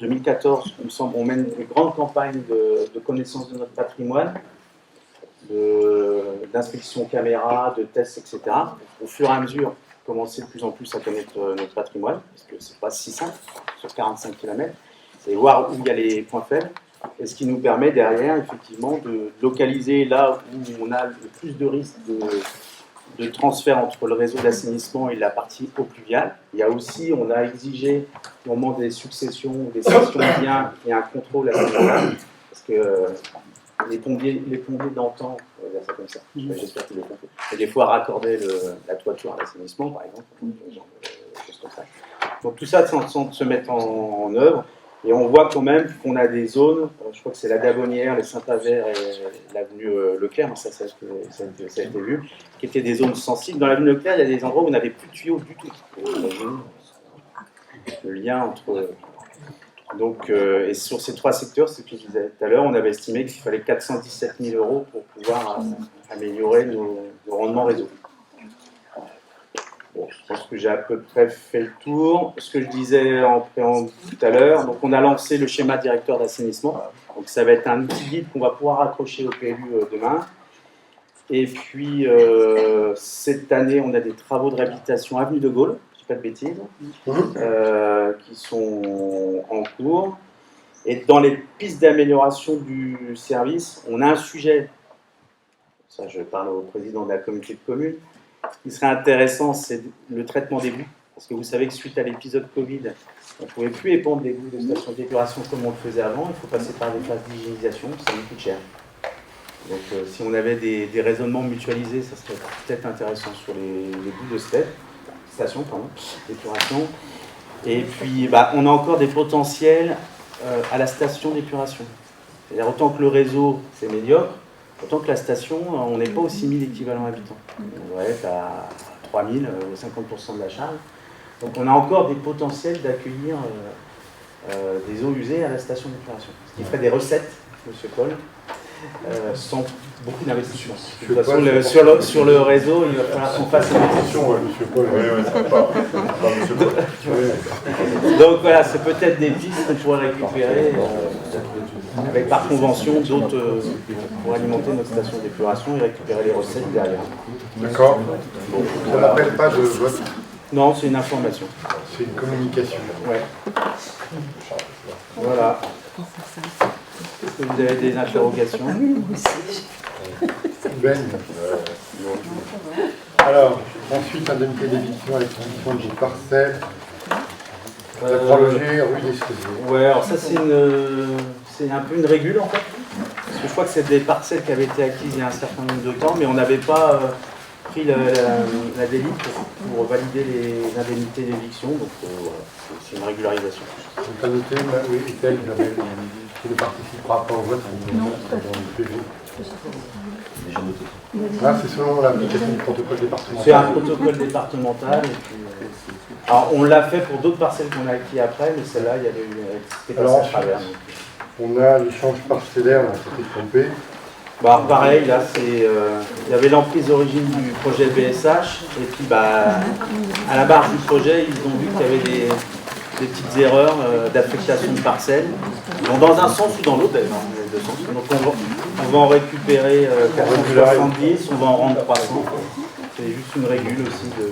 2014, il me semble, on mène une grande campagne de connaissance de notre patrimoine, d'inspection caméra, de tests, etc. Au fur et à mesure, commencer de plus en plus à connaître notre patrimoine, parce que c'est pas si simple, sur 45 km, c'est voir où il y a les points faibles, et ce qui nous permet derrière, effectivement, de localiser là où on a le plus de risques de transfert entre le réseau d'assainissement et la partie eau pluviale. Il y a aussi, on a exigé, au moment des successions, des cessions de biens, qu'il y ait un contrôle à ce niveau-là, parce que les pompiers d'antan, on va dire ça comme ça, j'espère qu'ils le font, et des fois raccorder la toiture à l'assainissement, par exemple, genre de choses comme ça. Donc tout ça sans se mettre en œuvre. Et on voit quand même qu'on a des zones, je crois que c'est la Davonnière, les Saint-Avert et l'avenue Leclerc, ça a été vu, qui étaient des zones sensibles. Dans l'avenue Leclerc, il y a des endroits où on n'avait plus de tuyaux du tout. Le lien entre... Donc, et sur ces 3 secteurs, c'est ce que je disais tout à l'heure, on avait estimé qu'il fallait 417 000 € pour pouvoir améliorer nos rendements réseau. Bon, je pense que j'ai à peu près fait le tour. Ce que je disais en préambule tout à l'heure, donc on a lancé le schéma directeur d'assainissement. Donc ça va être un outil guide qu'on va pouvoir accrocher au PLU demain. Et puis cette année, on a des travaux de réhabilitation avenue de Gaulle, je ne dis pas de bêtises, qui sont en cours. Et dans les pistes d'amélioration du service, on a un sujet, ça je parle au président de la communauté de communes, ce qui serait intéressant, c'est le traitement des boues. Parce que vous savez que suite à l'épisode Covid, on ne pouvait plus épandre des boues de stations d'épuration comme on le faisait avant. Il faut passer par des phases d'hygiénisation, ça nous coûte cher. Donc si on avait des raisonnements mutualisés, ça serait peut-être intéressant sur les boues de stations d'épuration. Et puis on a encore des potentiels à la station d'épuration. C'est-à-dire autant que le réseau, c'est médiocre, autant que la station, on n'est pas aux 6 000 équivalents habitants. On doit être à 3 000, 50% de la charge. Donc on a encore des potentiels d'accueillir des eaux usées à la station d'épuration. Ce qui ferait des recettes, M. Paul, sans beaucoup d'investissement. De toute façon, sur le réseau, il va falloir qu'on fasse une attention.
M. Paul, oui, c'est pas M. Paul.
Donc voilà, c'est peut-être des pistes qu'on pourrait récupérer avec par convention d'autres pour alimenter notre station d'épuration et récupérer les recettes derrière.
D'accord. Bon, ça n'appelle pas de vote.
Non, c'est une information.
C'est une communication.
Ouais. Voilà. Est-ce que vous avez des interrogations?
Ben. Alors, ensuite, indemnité d'éviction à l'exposition des parcelles. La Croix-Logée, rue des Césiers.
Ouais, alors ça c'est un peu une régule en fait. Parce que je crois que c'est des parcelles qui avaient été acquises il y a un certain nombre de temps, mais on n'avait pas pris la délite pour valider les indemnités d'éviction, donc voilà, c'est une régularisation.
Donc à noter, oui, Ethel, qui ne participera pas au vote dans le PV. Ah, c'est selon l'application du protocole départemental.
C'est un protocole départemental. Et puis, alors on l'a fait pour d'autres parcelles qu'on a acquis après, mais celle-là, il y avait eu
alors ensuite, on a l'échange parcellaire, on s'était trompé.
Bah, pareil, là, il y avait l'emprise d'origine du projet BSH, et puis à la barre du projet, ils ont vu qu'il y avait des petites erreurs d'affectation de parcelles, dans un sens ou dans l'autre d'ailleurs. Donc on va en récupérer 470, on va en rendre 300. C'est juste une régule aussi de...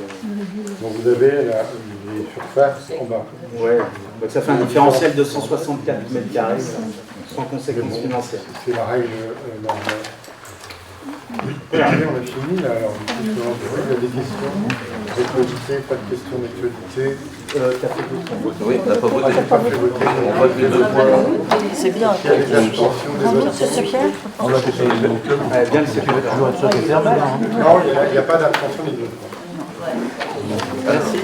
Donc vous avez les surfaces en bas.
Ouais, donc ça fait un différentiel de 164 m², sans conséquence financière.
C'est la règle normale. Oui, on a fini là. Alors, il y a des questions d'actualité, pas de questions d'actualité.
T'as fait voter? Oui, on n'a pas voté.
On n'a pas fait voter. On vote les deux points.
C'est bien.
Il y a les abstentions des autres.
On a fait ça.
Bien le secrétaire.
Toujours être secrétaire,
non, il n'y a pas d'abstention des deux points.
Merci.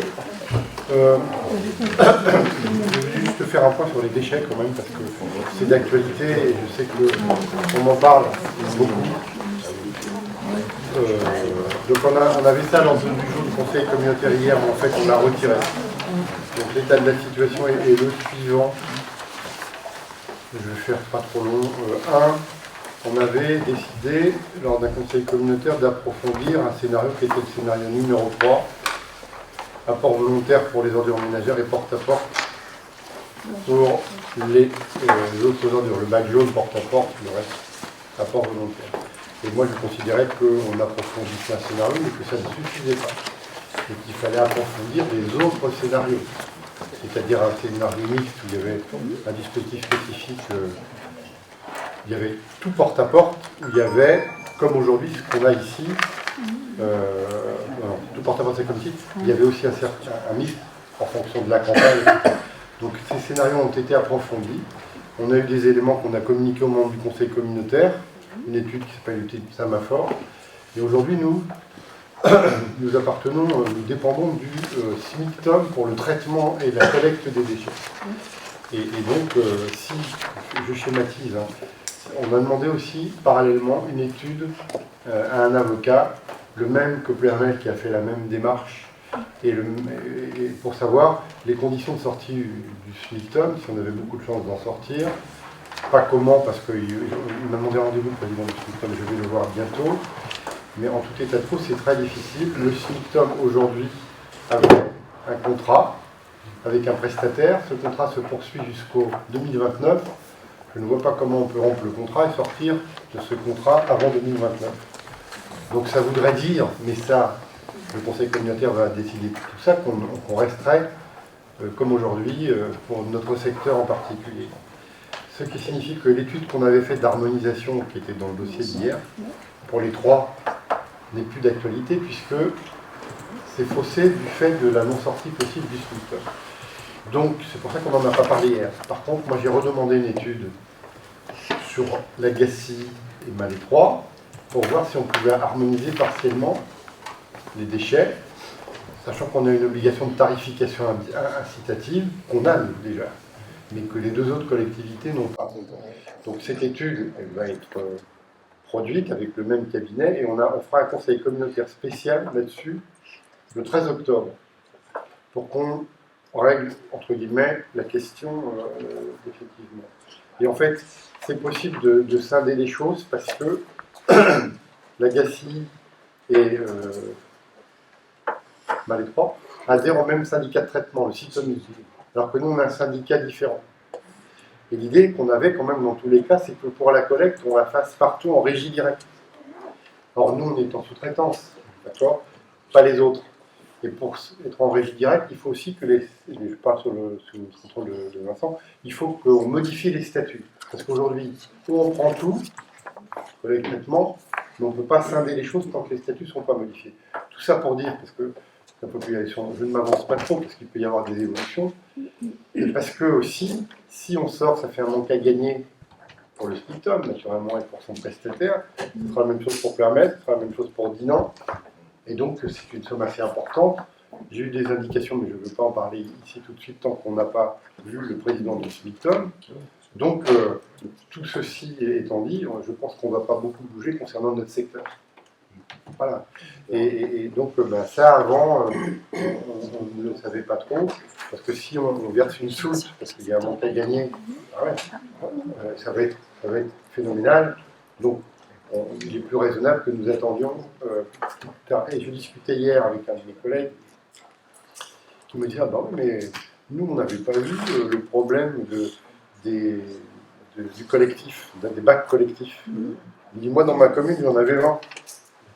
Je vais juste faire un point sur les déchets quand même, parce que c'est d'actualité et je sais qu'on en parle beaucoup. Donc on avait ça dans le du jour du conseil communautaire hier, mais en fait on l'a retiré. Donc l'état de la situation est le suivant. Je vais faire pas trop long. On avait décidé, lors d'un conseil communautaire, d'approfondir un scénario qui était le scénario numéro 3, apport volontaire pour les ordures ménagères et porte-à-porte pour les autres ordures. Le bac jaune porte-à-porte, le reste, apport volontaire. Et moi, je considérais qu'on approfondissait un scénario, mais que ça ne suffisait pas. Et qu'il fallait approfondir les autres scénarios. C'est-à-dire un scénario mixte où il y avait un dispositif spécifique, il y avait tout porte-à-porte, où il y avait, comme aujourd'hui, ce qu'on a ici, tout porte-à-porte c'est comme ici, il y avait aussi un mixte en fonction de la campagne, etc. Donc ces scénarios ont été approfondis. On a eu des éléments qu'on a communiqués aux membres du conseil communautaire, une étude qui s'appelle l'étude Samaphore. Et aujourd'hui, nous dépendons du SMICTOM pour le traitement et la collecte des déchets. Et donc, si je schématise, on a demandé aussi parallèlement une étude à un avocat, le même que Plermel qui a fait la même démarche, et pour savoir les conditions de sortie du SMICTOM, si on avait beaucoup de chance d'en sortir, pas comment, parce qu'il m'a demandé rendez-vous, le président du SMICTOM, je vais le voir bientôt, mais en tout état de cause, c'est très difficile. Le SMICTOM aujourd'hui avait un contrat avec un prestataire, ce contrat se poursuit jusqu'au 2029, je ne vois pas comment on peut rompre le contrat et sortir de ce contrat avant 2029. Donc ça voudrait dire, mais ça, le conseil communautaire va décider tout ça, qu'on resterait comme aujourd'hui pour notre secteur en particulier. Ce qui signifie que l'étude qu'on avait faite d'harmonisation, qui était dans le dossier d'hier, pour les trois, n'est plus d'actualité puisque c'est faussé du fait de la non-sortie possible du SMICTOM. Donc c'est pour ça qu'on n'en a pas parlé hier. Par contre, moi j'ai redemandé une étude sur l'Agacie et Malais 3 pour voir si on pouvait harmoniser partiellement les déchets, sachant qu'on a une obligation de tarification incitative, qu'on a nous, déjà, mais que les deux autres collectivités n'ont pas. Donc cette étude, elle va être produite avec le même cabinet, et on fera un conseil communautaire spécial là-dessus le 13 octobre, pour qu'on règle, entre guillemets, la question effectivement. Et en fait, c'est possible de scinder les choses parce que l'Agacie et Malais 3 adhèrent au même syndicat de traitement, le SITOMI, alors que nous, on a un syndicat différent. Et l'idée qu'on avait quand même dans tous les cas, c'est que pour la collecte, on la fasse partout en régie directe. Or, nous, on est en sous-traitance, d'accord ? Pas les autres. Et pour être en régie directe, il faut aussi que je parle sous le contrôle de Vincent, il faut qu'on modifie les statuts. Parce qu'aujourd'hui, on prend tout, collecte traitement, mais on ne peut pas scinder les choses tant que les statuts ne sont pas modifiés. Tout ça pour dire, parce que la population, je ne m'avance pas trop, parce qu'il peut y avoir des évolutions, et parce que aussi, si on sort, ça fait un manque à gagner pour le SMICTOM, naturellement, et pour son prestataire, ce sera la même chose pour Permettre, ce sera la même chose pour Dinan, et donc c'est une somme assez importante. J'ai eu des indications, mais je ne veux pas en parler ici tout de suite, tant qu'on n'a pas vu le président du SMICTOM. Donc, tout ceci étant dit, je pense qu'on ne va pas beaucoup bouger concernant notre secteur. Voilà. Et donc, ça, avant, on ne le savait pas trop, parce que si on verse une soute, parce qu'il y a un manque à gagner, ça va être phénoménal. Donc, il est plus raisonnable que nous attendions. Et je discutais hier avec un de mes collègues qui me disait, ah non, mais nous, on n'avait pas vu le problème du collectif, des bacs collectifs. Il dit, moi, dans ma commune, j'en avais 20.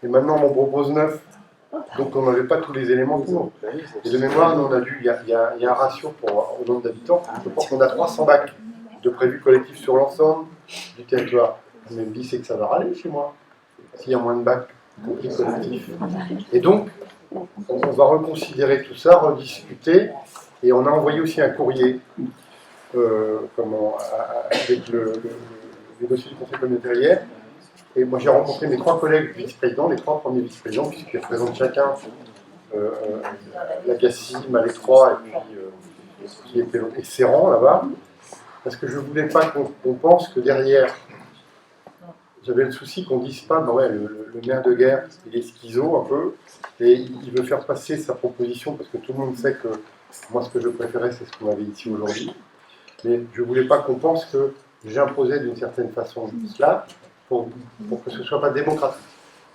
Et maintenant, on m'en propose 9. Donc, on n'avait pas tous les éléments pour. Et de mémoire, nous, on a dû, il y a un ratio au nombre d'habitants. Je pense qu'on a 300 bacs de prévus collectifs sur l'ensemble du territoire. On me dit, c'est que ça va râler chez moi, s'il y a moins de bacs compris collectifs. Et donc, on va reconsidérer tout ça, rediscuter. Et on a envoyé aussi un courrier avec les dossiers du conseil communautaire hier. Et moi, j'ai rencontré mes 3 collègues vice-présidents, les 3 premiers vice-présidents, puisqu'ils représentent chacun l'Agacie, Malais 3 et puis Serran, là-bas. Parce que je ne voulais pas qu'on pense que derrière, j'avais le souci qu'on ne dise pas, ben ouais, le maire de Guerre, il est schizo un peu, et il veut faire passer sa proposition, parce que tout le monde sait que Moi, ce que je préférais, c'est ce qu'on avait ici aujourd'hui. Mais je ne voulais pas qu'on pense que j'imposais d'une certaine façon cela pour que ce ne soit pas démocratique.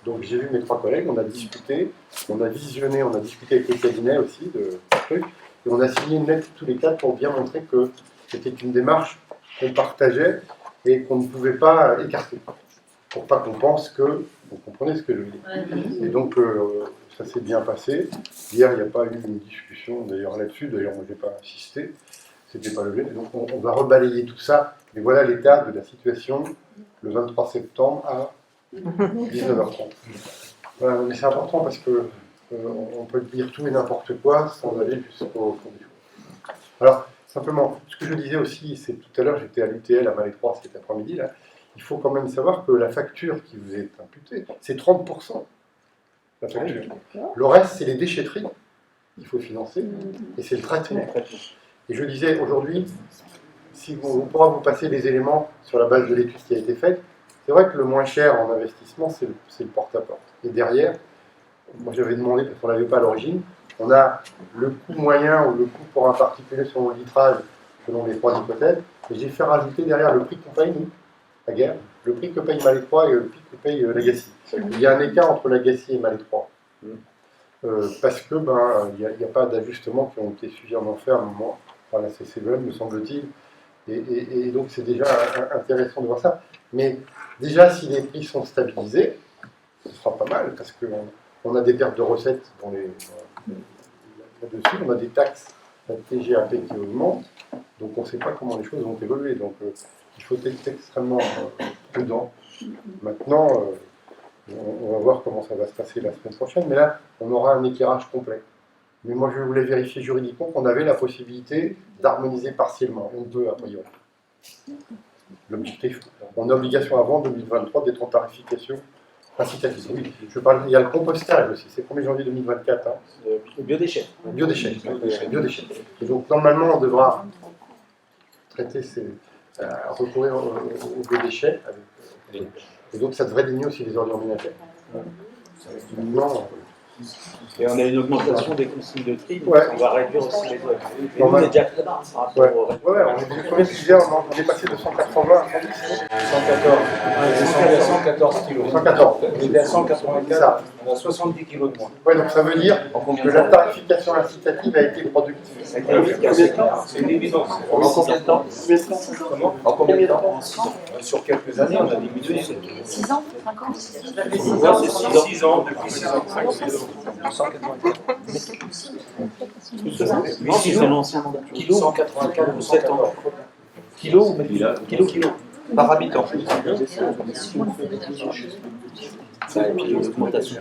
Donc j'ai vu mes 3 collègues, on a discuté, on a visionné, on a discuté avec les cabinets aussi de trucs, et on a signé une lettre tous les 4 pour bien montrer que c'était une démarche qu'on partageait et qu'on ne pouvait pas écarter. Pour pas qu'on pense que... Vous comprenez ce que je veux dire. Et donc ça s'est bien passé. Hier, il n'y a pas eu une discussion d'ailleurs là-dessus, d'ailleurs moi je n'ai pas insisté, c'était pas levé. Donc on va rebalayer tout ça. Mais voilà l'état de la situation le 23 septembre à 19h30. Voilà, mais c'est important parce que on peut dire tout et n'importe quoi sans aller jusqu'au fond du choses. Alors, simplement, ce que je disais aussi, c'est tout à l'heure, j'étais à l'UTL à Malétroit cet après-midi, là, il faut quand même savoir que la facture qui vous est imputée, c'est 30%. La facture. Le reste, c'est les déchetteries qu'il faut financer, et c'est le traitement. Et je disais, aujourd'hui, si on pourra vous passer les éléments sur la base de l'étude qui a été faite, c'est vrai que le moins cher en investissement, c'est le porte-à-porte. Et derrière, moi j'avais demandé, parce qu'on ne l'avait pas à l'origine, on a le coût moyen ou le coût pour un particulier sur le litrage, selon les 3 hypothèses, et j'ai fait rajouter derrière le prix qu'on paye, nous, la guerre, le prix que paye Malétroit et le prix que paye Lagacy. Il y a un écart entre Lagacy et Malétroit. Parce que il n'y a pas d'ajustements qui ont été suffisamment faits à un moment par la CCVM, me semble-t-il. Et donc c'est déjà intéressant de voir ça. Mais déjà, si les prix sont stabilisés, ce sera pas mal, parce qu'on a des pertes de recettes là-dessus, on a des taxes, la TGAP qui augmente, donc on ne sait pas comment les choses vont évoluer. Donc il faut être extrêmement prudent. Maintenant, on va voir comment ça va se passer la semaine prochaine, mais là, on aura un éclairage complet. Mais moi, je voulais vérifier juridiquement qu'on avait la possibilité d'harmoniser partiellement. On peut, a priori. L'objectif, on a obligation avant 2023 d'être en tarification incitative. Oui, je parle, il y a le compostage aussi, c'est le 1er janvier 2024. Hein.
Biodéchets.
Biodéchets. Et donc, normalement, on devra traiter recourir aux biodéchets. Et donc, ça devrait diminuer aussi les ordures ménagères.
Et on a une augmentation des consignes de tri, donc on va réduire aussi les ordures. Et on est déjà très bas par rapport au reste.
On est premier sujet, on est passé de 180 à
114 kilos.
114.
On était à 184, on a 70 kilos de moins.
Ouais, donc ça veut dire que la tarification incitative a été productive.
C'est une évidence.
En combien de temps? En combien de temps?
Sur quelques années, on a diminué.
6 ans, 5 ans.
C'est 6 ans, depuis 6 ans.
184. Non, c'est l'ancien mandat.
Kilo 184 ou 7 ans.
Kilo ou kilo par habitant.
Et puis l'augmentation.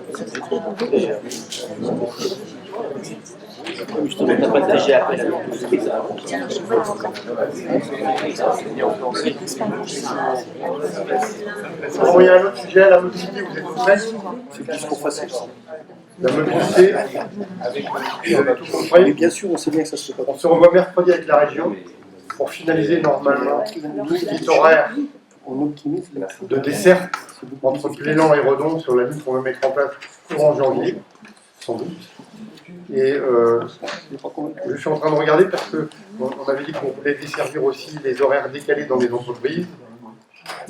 Justement, t'as pas de TGAP là.
Bon, il y a un autre sujet, la mobilité, vous êtes tous prêts?
C'est plus qu'on fasse ça.
La mobilité, on a tout compris.
Mais bien sûr, on sait bien que ça se fait pas.
On se revoit mercredi avec la région pour finaliser normalement tout ce qui est horaire de dessert entre Plélan et Redon sur la ligne qu'on va mettre en place courant janvier, sans doute. Et je suis en train de regarder parce qu'on avait dit qu'on voulait desservir aussi les horaires décalés dans les entreprises.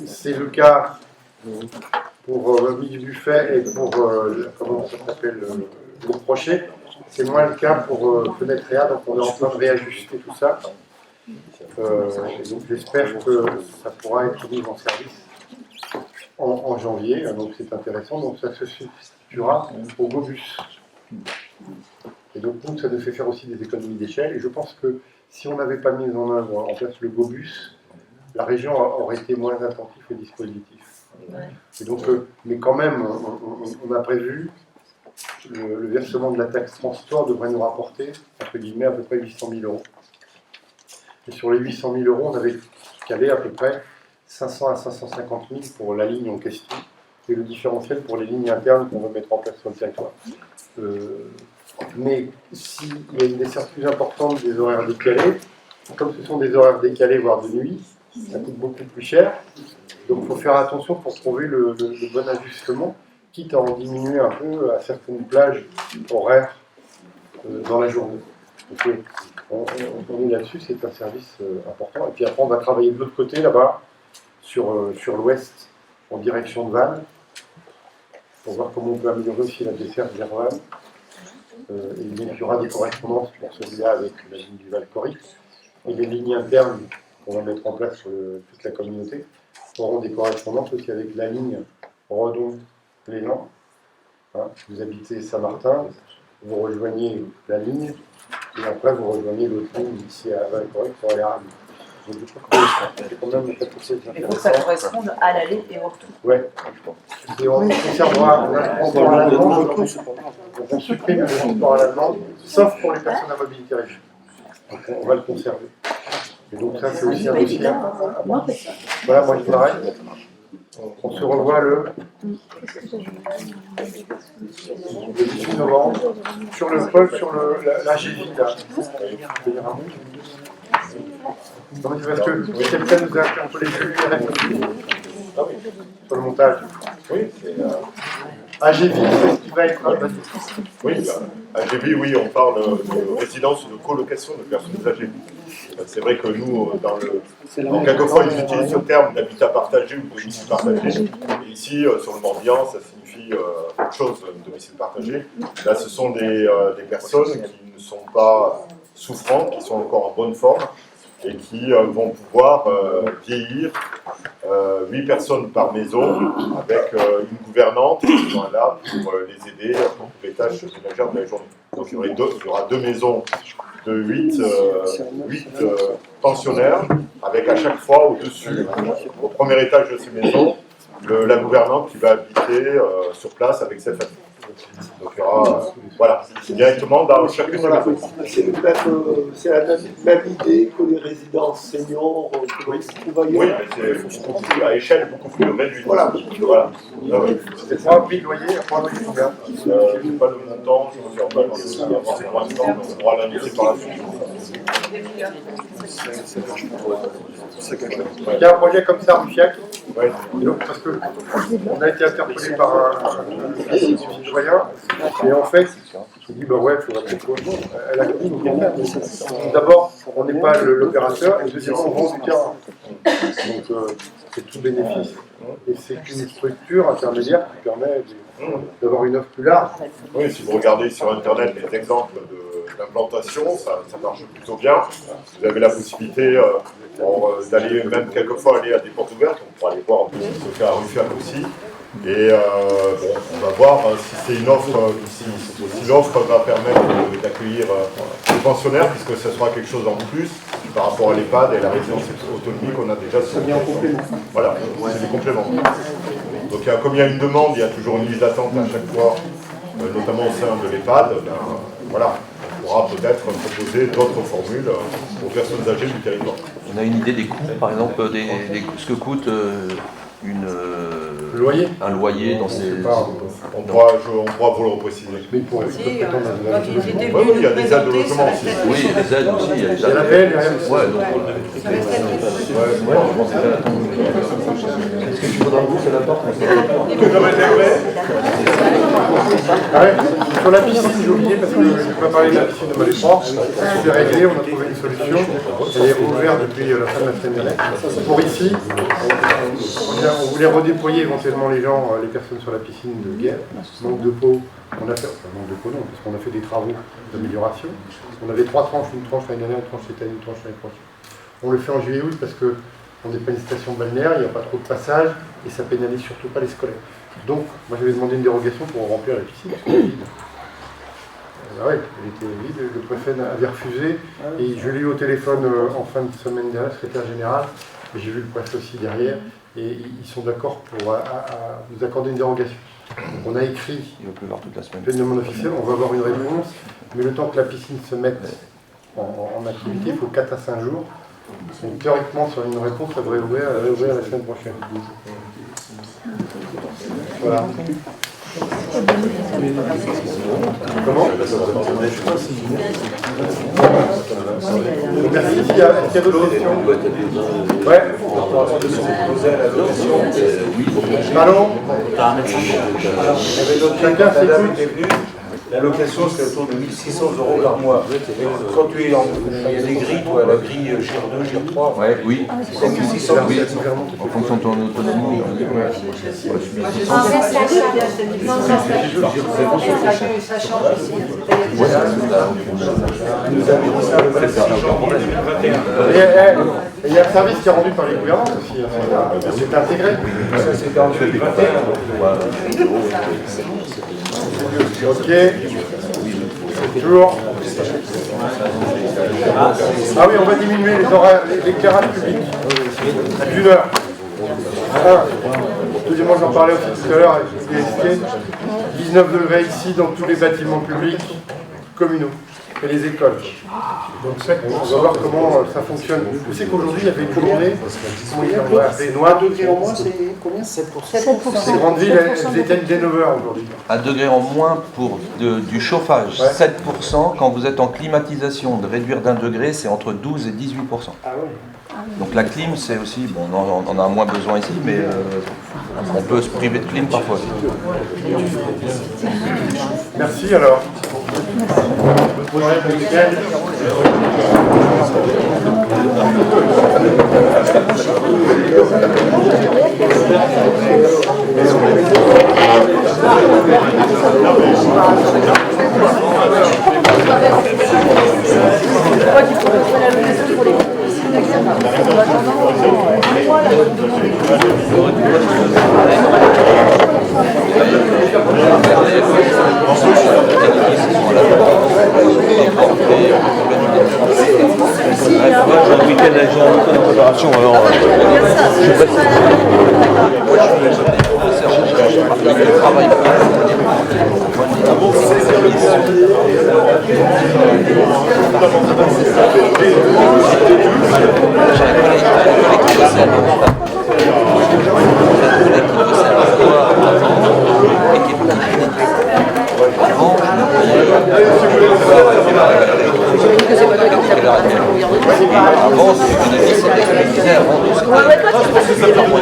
C'est le cas pour Midi Buffet et pour, comment ça s'appelle, le Crochet. C'est moins le cas pour Fenêtre et A, donc on est en train de réajuster tout ça. Et donc j'espère que ça pourra être mis en service en janvier, donc c'est intéressant. Donc ça se substituera au GoBus. Et donc nous, ça nous fait faire aussi des économies d'échelle. Et je pense que si on n'avait pas mis en place le GoBus, la région aurait été moins attentive au dispositif. Et donc, mais quand même, on a prévu le versement de la taxe transport devrait nous rapporter, entre guillemets, à peu près 800 000 euros. Et sur les 800 000 euros, on avait calé à peu près 500 à 550 000 pour la ligne en question et le différentiel pour les lignes internes qu'on veut mettre en place sur le territoire. Mais s'il y a une desserte plus importante des horaires décalés, comme ce sont des horaires décalés, voire de nuit, ça coûte beaucoup plus cher. Donc il faut faire attention pour trouver le bon ajustement, quitte à en diminuer un peu à certaines plages horaires dans la journée. Donc, on est là-dessus, c'est un service important. Et puis après, on va travailler de l'autre côté, là-bas, sur l'ouest, en direction de Vannes, pour voir comment on peut améliorer aussi la desserte vers Vannes. Et il y aura des correspondances pour celui-là avec la ligne du Val-Corric. Et les lignes internes qu'on va mettre en place sur toute la communauté auront des correspondances aussi avec la ligne Redon-Lénan. Hein, vous habitez Saint-Martin, vous rejoignez la ligne, et après vous rejoignez l'autre ligne ici à Val-Corric pour aller à Rennes. Donc je trouve que c'est quand même quelque chose d'intéressant.
Il faut que ça corresponde à l'aller et au retour.
Ouais. Et on conservera le transport à l'allemand, donc on supprime le transport à l'allemand, sauf pour les personnes à mobilité réduite. Donc on va le conserver. Et donc ça c'est aussi un dossier. Voilà, moi je m'arrête. On se revoit le 18 novembre sur le pôle, sur la GV là. Non, c'est parce que quelqu'un nous a interpellé sur le montage.
Oui,
AGV, c'est ce qui va être.
Oui, AGV, oui, on parle de résidence ou de colocation de personnes âgées. C'est vrai que nous, quelquefois, ils utilisent ce terme d'habitat partagé ou de domicile partagé. Et ici, sur le Morbihan, ça signifie autre chose, domicile partagé. Là, ce sont des personnes qui ne sont pas souffrantes, qui sont encore en bonne forme et qui vont pouvoir vieillir 8 personnes par maison avec une gouvernante qui sera là pour les aider pour les tâches ménagères de la journée. Donc il y aura 2 maisons de 8 pensionnaires avec à chaque fois au-dessus, au premier étage de ces maisons, la gouvernante qui va habiter sur place avec sa famille. Donc il y aura, voilà, directement dans chacune des maisons.
C'est la même idée que les résidences seniors que l'on trouve ailleurs.
Oui, mais c'est à échelle beaucoup plus réduite.
Voilà.
C'est 3 prix de loyer, 3 loyers combien
je n'ai pas le montant, je ne me souviens pas pour l'instant, mais on pourra l'annoncer par la suite.
Il y a un projet comme ça, Rufiac, parce qu'on a été interpellé par un citoyen, et en fait, il dit bah ouais, il faudrait quelque chose. Elle a dit, d'abord, on n'est pas l'opérateur, et deuxièmement, on vend du terrain. Donc, c'est tout bénéfice. Et c'est une structure intermédiaire qui permet d'avoir une offre plus large.
Oui, si vous regardez sur Internet les exemples d'implantation, ça marche plutôt bien. Vous avez la possibilité d'aller, même quelquefois, aller à des portes ouvertes. On pourra aller voir en plus ce cas à Rufiac aussi. Et on va voir si c'est une offre, si l'offre va permettre d'accueillir les pensionnaires, puisque ce sera quelque chose en plus par rapport à l'EHPAD et la résidence autonomie qu'on a déjà sur le complément. Voilà, c'est des compléments. Donc comme il y a une demande, il y a toujours une liste d'attente à chaque fois, notamment au sein de l'EHPAD. Voilà, on pourra peut-être proposer d'autres formules aux personnes âgées du territoire.
On a une idée des coûts, par exemple, ce que coûte un loyer dans ces...
On pourra vous le repréciser.
Mais pour
il y a des aides de logement aussi.
Oui, des aides aussi. Il y a
la BL, il y a rien.
Ouais, donc je pensais pas attendre. Est-ce que tu voudras vous, c'est la porte?
Sur la piscine, j'ai oublié parce que je n'ai pas parlé de la piscine de Maléfort. C'est réglé, on a trouvé une solution. Elle est rouverte depuis la fin de la semaine dernière. Pour ici, on voulait redéployer éventuellement les personnes sur la piscine de Guerre. Manque de peau, on a fait, manque de peau non, parce qu'on a fait des travaux d'amélioration. On avait 3 tranches, une tranche l'année dernière, une tranche cette année, une tranche l'année prochaine. On le fait en juillet-août parce qu'on n'est pas une station balnéaire, il n'y a pas trop de passage et ça pénalise surtout pas les scolaires. Donc, moi j'avais demandé une dérogation pour remplir la piscine, parce qu'elle est vide. Ouais, elle était vide, le préfet avait refusé, et je l'ai eu au téléphone en fin de semaine dernière, le secrétaire général, et j'ai vu le préfet aussi derrière, et ils sont d'accord pour nous accorder une dérogation. Donc on a écrit,
il va pleuvoir toute la semaine.
Le demande officielle, on va avoir une réponse, mais le temps que la piscine se mette en activité, il faut 4 à 5 jours. Donc théoriquement, sur une réponse, ça devrait ouvrir la semaine prochaine. Voilà. Comment? Merci. S'il y a d'autres questions? Ouais. Allô? Chacun s'écoute.
La location serait autour de 1600 € par mois. Quand tu es il y a des grilles, toi, la grille GIR 2, GIR 3.
Ouais, oui.
C'est 1600,
Oui. En fonction de ton autonomie.
Ça change aussi.
Ouais,
c'est ça, aucun problème.
Et il y a un service qui est rendu par les gouvernants aussi. C'est intégré.
Ça, c'est en 2021.
Ok. Toujours. Ah oui, on va diminuer les horaires, l'éclairage public d'une heure. Deuxièmement, j'en parlais aussi tout à l'heure avec les 19 degrés ici dans tous les bâtiments publics communaux et les écoles. Donc on va voir comment ça fonctionne. Je sais qu'aujourd'hui il y avait une journée, les noix degrés en moins, c'est combien? 7%. Ces grandes villes, elles éteignent dès 9h aujourd'hui.
1 degré en moins pour du chauffage, 7%. Quand vous êtes en climatisation, de réduire d'1 degré, c'est entre 12 et 18%.
Ah ouais.
Donc la clim, c'est aussi, bon, on en a moins besoin ici, mais on peut se priver de clim parfois.
Merci alors.
J'ai un week-end avec Jean-Luc en préparation, alors je sais pas si... Moi je suis parti de travail. J'ai un collègue qui bossait à l'Europe. Et qui est avant, ce que c'était avant,